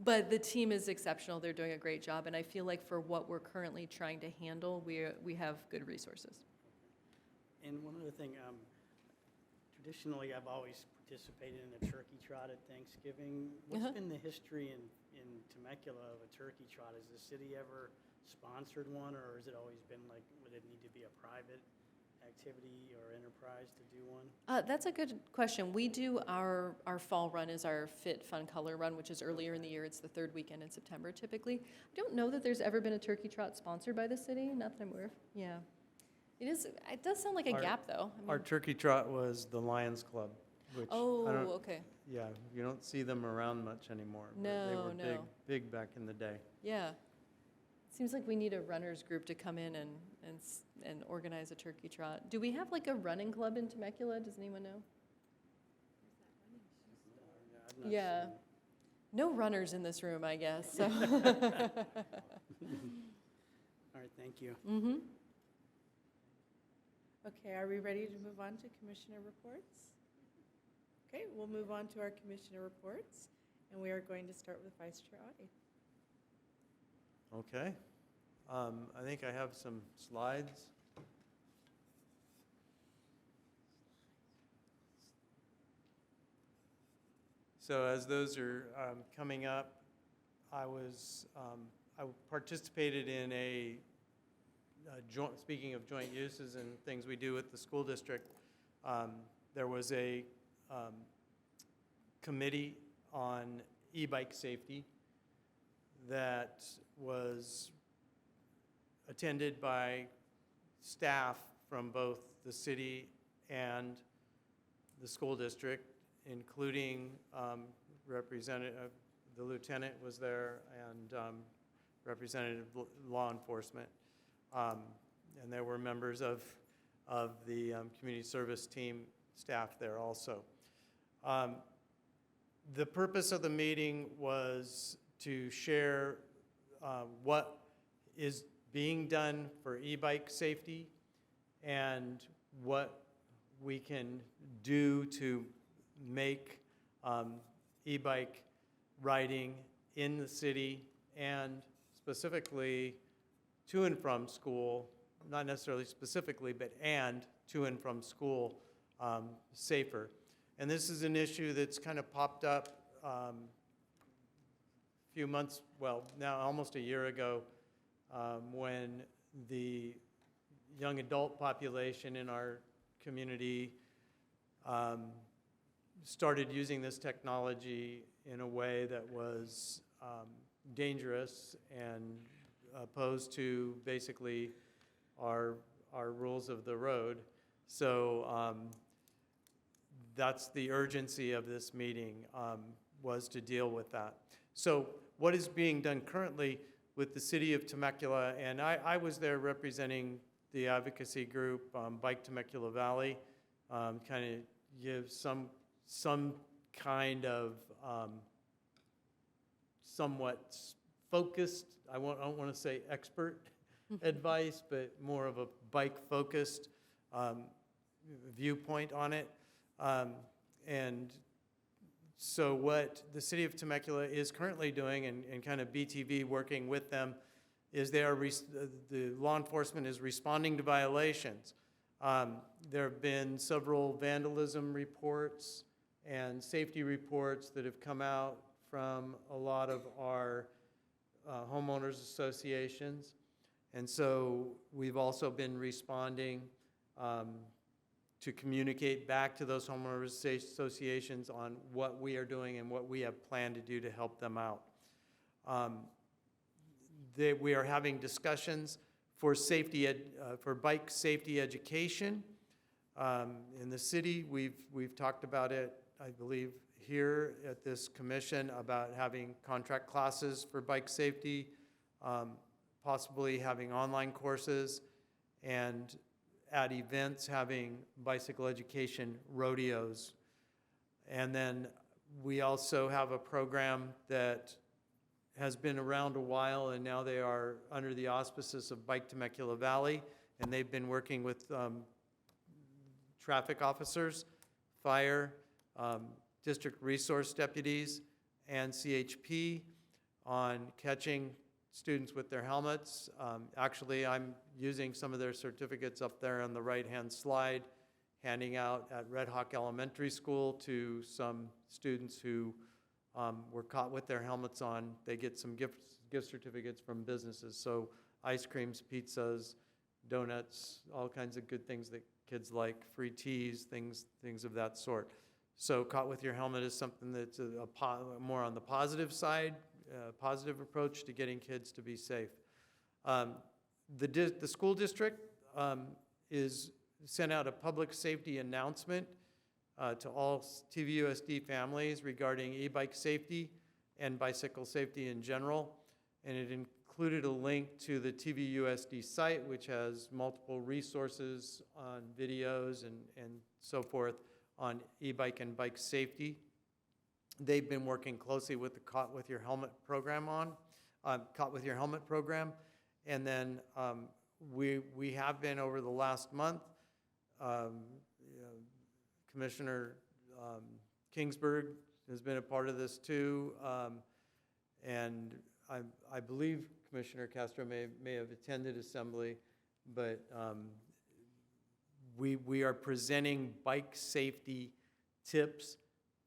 But the team is exceptional. They're doing a great job, and I feel like for what we're currently trying to handle, we have good resources. And one other thing, traditionally, I've always participated in a turkey trot at Thanksgiving. What's been the history in Temecula of a turkey trot? Has the city ever sponsored one, or has it always been like, would it need to be a private activity or enterprise to do one? That's a good question. We do our fall run is our Fit Fun Color Run, which is earlier in the year. It's the third weekend in September typically. I don't know that there's ever been a turkey trot sponsored by the city, not that I'm aware of. Yeah. It does sound like a gap, though. Our turkey trot was the Lions Club, which okay. Yeah, you don't see them around much anymore. But they were big back in the day. Yeah. Seems like we need a runners group to come in and organize a turkey trot. Do we have like a running club in Temecula? Does anyone know? Yeah. No runners in this room, I guess. So. All right, thank you. Mm-hmm. Okay, are we ready to move on to commissioner reports? Okay, we'll move on to our commissioner reports, and we are going to start with Vice Chair Audi. Okay. I think I have some slides. So as those are coming up, I participated in a joint, speaking of joint uses and things we do with the school district, there was a committee on e-bike safety that was attended by staff from both the city and the school district, including representative, the lieutenant was there, and representative law enforcement. And there were members of the community service team staff there also. The purpose of the meeting was to share what is being done for e-bike safety and what we can do to make e-bike riding in the city and specifically to and from school, not necessarily specifically, but to and from school safer. And this is an issue that's kind of popped up a few months, well, now almost a year ago, when the young adult population in our community started using this technology in a way that was dangerous and opposed to basically our rules of the road. So that's the urgency of this meeting, was to deal with that. So what is being done currently with the city of Temecula, and I was there representing the advocacy group, Bike Temecula Valley, kind of give some kind of somewhat focused, I don't want to say expert advice, but more of a bike-focused viewpoint on it. And so what the city of Temecula is currently doing, and kind of BTV working with them, is the law enforcement is responding to violations. There have been several vandalism reports and safety reports that have come out from a lot of our homeowners associations. And so we've also been responding to communicate back to those homeowners associations on what we are doing and what we have planned to do to help them out. We are having discussions for for bike safety education. In the city, we've talked about it, I believe, here at this commission about having contract classes for bike safety, possibly having online courses, and at events having bicycle education rodeos. And then we also have a program that has been around a while, and now they are under the auspices of Bike Temecula Valley, and they've been working with traffic officers, fire, district resource deputies, and CHP on catching students with their helmets. Actually, I'm using some of their certificates up there on the right-hand slide, handing out at Red Hawk Elementary School to some students who were caught with their helmets on. They get some gift certificates from businesses. So ice creams, pizzas, donuts, all kinds of good things that kids like, free teas, things of that sort. So caught with your helmet is something that's more on the positive side, positive approach to getting kids to be safe. The school district is sent out a public safety announcement to all TVUSD families regarding e-bike safety and bicycle safety in general. And it included a link to the TVUSD site, which has multiple resources on videos and so forth on e-bike and bike safety. They've been working closely with the Caught with Your Helmet program Caught with Your Helmet program. And then we have been over the last month, Commissioner Kingsburg has been a part of this too. And I believe Commissioner Castro may have attended assembly, but we are presenting bike safety tips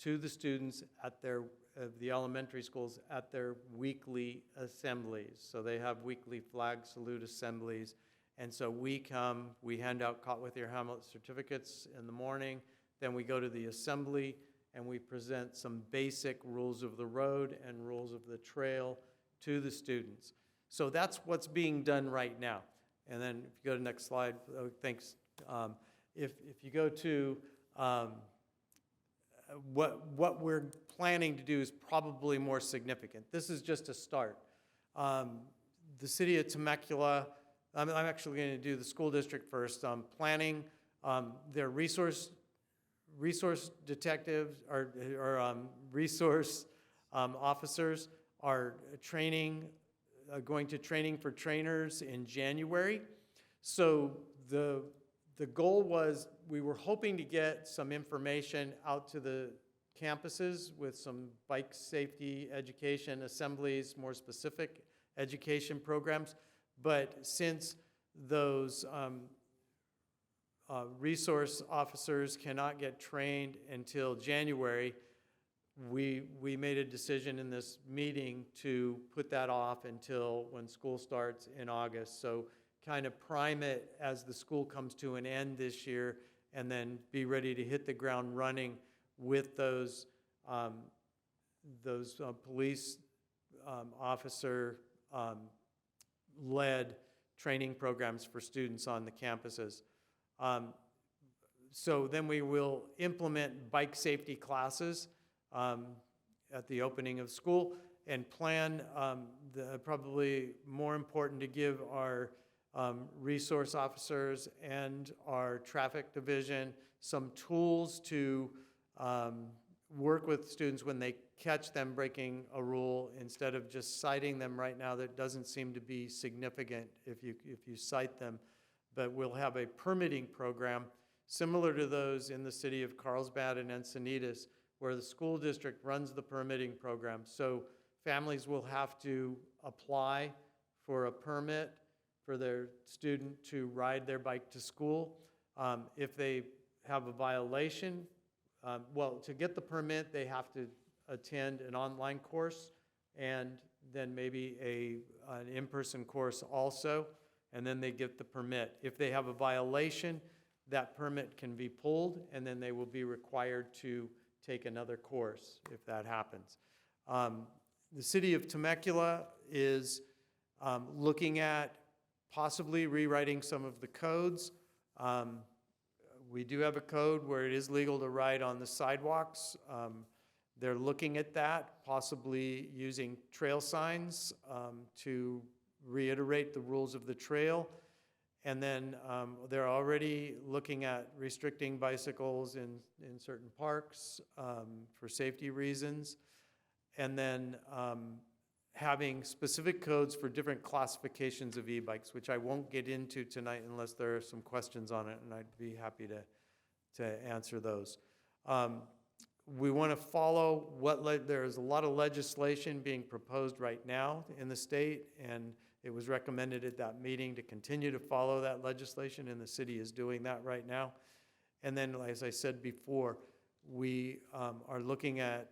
to the students at the elementary schools at their weekly assemblies. So they have weekly flag salute assemblies. And so we hand out Caught with Your Helmet certificates in the morning, then we go to the assembly and we present some basic rules of the road and rules of the trail to the students. So that's what's being done right now. And then if you go to the next slide, thanks. If you go to what we're planning to do is probably more significant. This is just a start. The city of Temecula, I'm actually going to do the school district first. Planning their resource detectives or resource officers are going to training for trainers in January. So the goal was we were hoping to get some information out to the campuses with some bike safety education assemblies, more specific education programs. But since those resource officers cannot get trained until January, we made a decision in this meeting to put that off until when school starts in August. So kind of prime it as the school comes to an end this year, and then be ready to hit the ground running with those police officer led training programs for students on the campuses. So then we will implement bike safety classes at the opening of school and plan, probably more important to give our resource officers and our traffic division some tools to work with students when they catch them breaking a rule, instead of just citing them right now. That doesn't seem to be significant if you cite them. But we'll have a permitting program similar to those in the city of Carlsbad and Encinitas, where the school district runs the permitting program. So families will have to apply for a permit for their student to ride their bike to school. If they have a violation, to get the permit, they have to attend an online course and then maybe an in-person course also, and then they get the permit. If they have a violation, that permit can be pulled, and then they will be required to take another course if that happens. The city of Temecula is looking at possibly rewriting some of the codes. We do have a code where it is legal to ride on the sidewalks. They're looking at that, possibly using trail signs to reiterate the rules of the trail. And then they're already looking at restricting bicycles in certain parks for safety reasons. And then having specific codes for different classifications of e-bikes, which I won't get into tonight unless there are some questions on it, and I'd be happy to answer those. We want to follow there's a lot of legislation being proposed right now in the state, and it was recommended at that meeting to continue to follow that legislation, and the city is doing that right now. And then, as I said before, we are looking at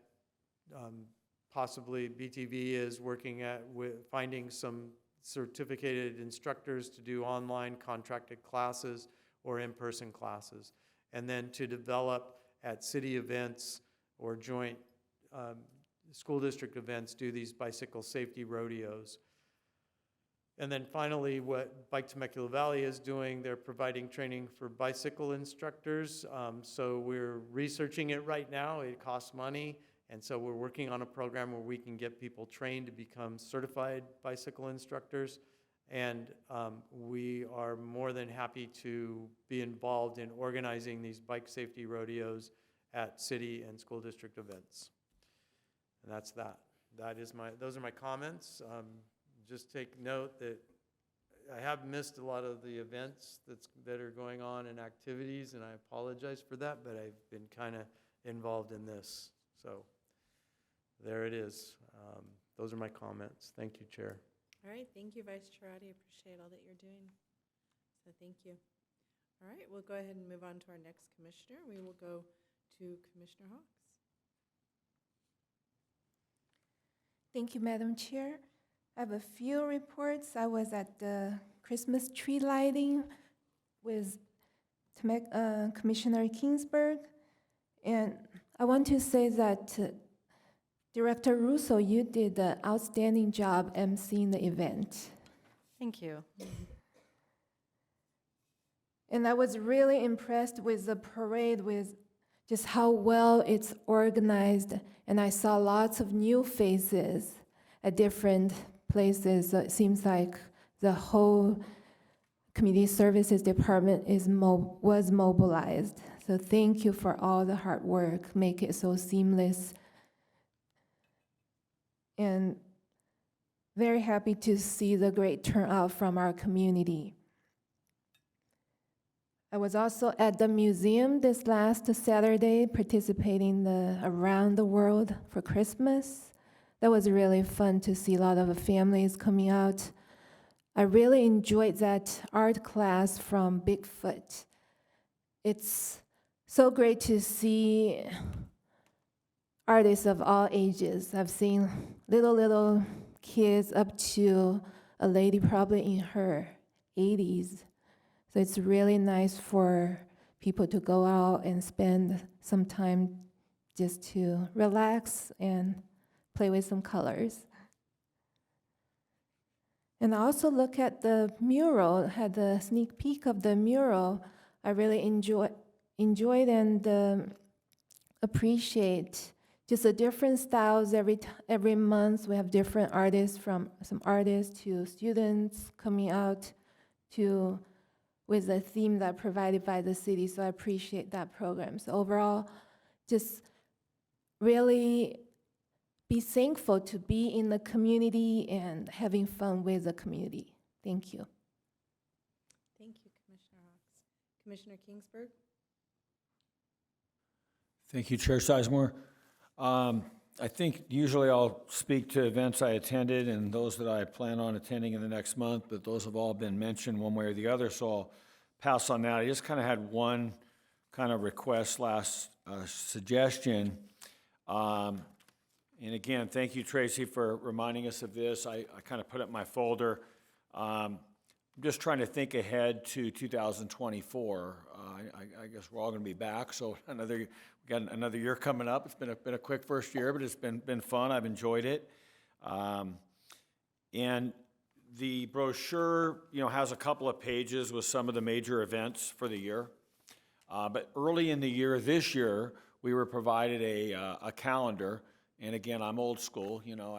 possibly BTV is working with finding some certificated instructors to do online contracted classes or in-person classes, and then to develop at city events or joint school district events, do these bicycle safety rodeos. And then finally, what Bike Temecula Valley is doing, they're providing training for bicycle instructors. So we're researching it right now. It costs money. And so we're working on a program where we can get people trained to become certified bicycle instructors. And we are more than happy to be involved in organizing these bike safety rodeos at city and school district events. And that's that. Those are my comments. Just take note that I have missed a lot of the events that are going on and activities, and I apologize for that, but I've been kind of involved in this. So there it is. Those are my comments. Thank you, Chair. All right, thank you, Vice Chair Audi. Appreciate all that you're doing. So thank you. All right, we'll go ahead and move on to our next commissioner. We will go to Commissioner Hawks. Thank you, Madam Chair. I have a few reports. I was at the Christmas tree lighting with Commissioner Kingsburg, and I want to say that Director Russo, you did an outstanding job emceeing the event. Thank you. And I was really impressed with the parade, with just how well it's organized, and I saw lots of new faces at different places. So it seems like the whole Community Services Department was mobilized. So thank you for all the hard work, make it so seamless. And very happy to see the great turnout from our community. I was also at the museum this last Saturday participating in the Around the World for Christmas. That was really fun to see a lot of families coming out. I really enjoyed that art class from Bigfoot. It's so great to see artists of all ages. I've seen little kids up to a lady probably in her 80s. So it's really nice for people to go out and spend some time just to relax and play with some colors. And I also look at the mural, had a sneak peek of the mural. I really enjoyed and appreciate just the different styles every month. We have different artists, from some artists to students coming out to with a theme that provided by the city. So I appreciate that program. So overall, just really be thankful to be in the community and having fun with the community. Thank you. Thank you, Commissioner Hawks. Commissioner Kingsburg? Thank you, Chair Sizemore. I think usually I'll speak to events I attended and those that I plan on attending in the next month, but those have all been mentioned one way or the other, so I'll pass on that. I just kind of had one kind of request suggestion. And again, thank you, Tracy, for reminding us of this. I kind of put it in my folder. I'm just trying to think ahead to 2024. I guess we're all going to be back, so we got another year coming up. It's been a quick first year, but it's been fun. I've enjoyed it. And the brochure, has a couple of pages with some of the major events for the year. But early in the year, this year, we were provided a calendar. And again, I'm old school, you know,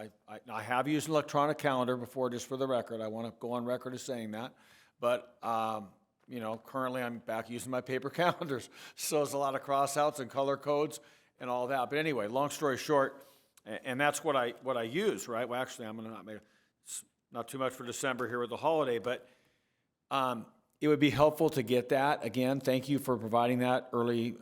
I have used an electronic calendar before, just for the record. I want to go on record as saying that. But, you know, currently I'm back using my paper calendars. So there's a lot of crossouts and color codes and all that. But anyway, long story short, and that's what I use, right? Well, actually, I'm going to not make it's not too much for December here with the holiday, but it would be helpful to get that. Again, thank you for providing that early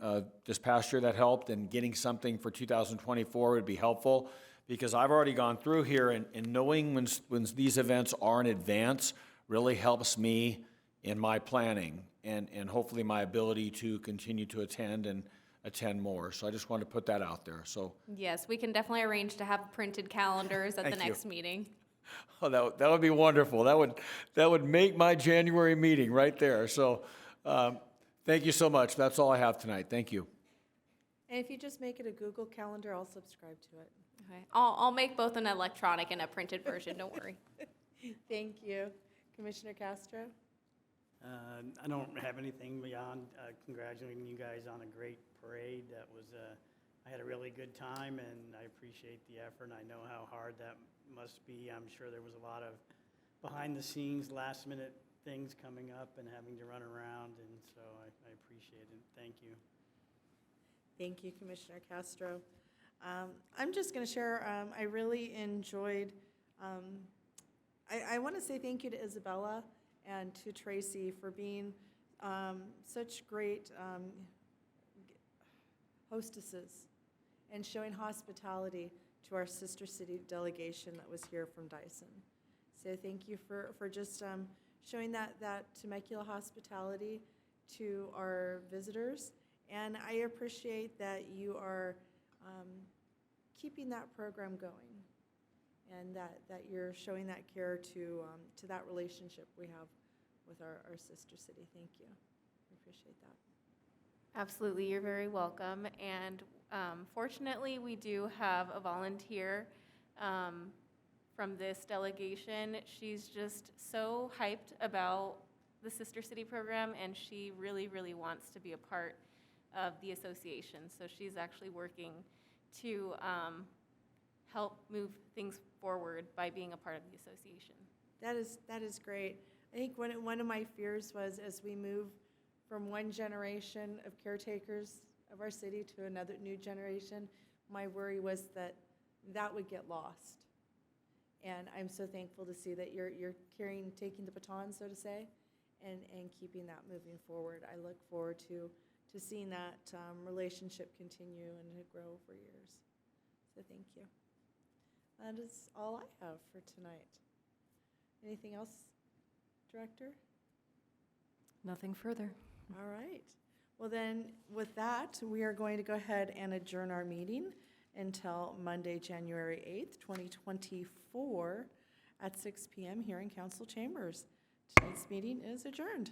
this past year. That helped, and getting something for 2024 would be helpful, because I've already gone through here, and knowing when these events are in advance really helps me in my planning and hopefully my ability to continue to attend more. So I just wanted to put that out there. So Yes, we can definitely arrange to have printed calendars at the Thank you. next meeting. oh, that would be wonderful. That would make my January meeting right there. So thank you so much. That's all I have tonight. Thank you. And if you just make it a Google Calendar, I'll subscribe to it. Okay, I'll make both an electronic and a printed version, don't worry. Thank you. Commissioner Castro? I don't have anything beyond congratulating you guys on a great parade. That was, I had a really good time, and I appreciate the effort. I know how hard that must be. I'm sure there was a lot of behind-the-scenes, last-minute things coming up and having to run around, and so I appreciate it. Thank you. Thank you, Commissioner Castro. I'm just going to share, I really enjoyed, I want to say thank you to Isabella and to Tracy for being such great hostesses and showing hospitality to our sister city delegation that was here from Dyson. So thank you for just showing that Temecula hospitality to our visitors. And I appreciate that you are keeping that program going, and that you're showing that care to that relationship we have with our sister city. Thank you. I appreciate that. Absolutely, you're very welcome. And fortunately, we do have a volunteer from this delegation. She's just so hyped about the Sister City program, and she really, really wants to be a part of the association. So she's actually working to help move things forward by being a part of the association. That is great. I think one of my fears was, as we move from one generation of caretakers of our city to another new generation, my worry was that would get lost. And I'm so thankful to see that you're taking the baton, so to say, and keeping that moving forward. I look forward to seeing that relationship continue and to grow for years. So thank you. That is all I have for tonight. Anything else, Director? Nothing further. All right. Well then, with that, we are going to go ahead and adjourn our meeting until Monday, January 8th, 2024 at 6 p.m. here in Council Chambers. Tonight's meeting is adjourned.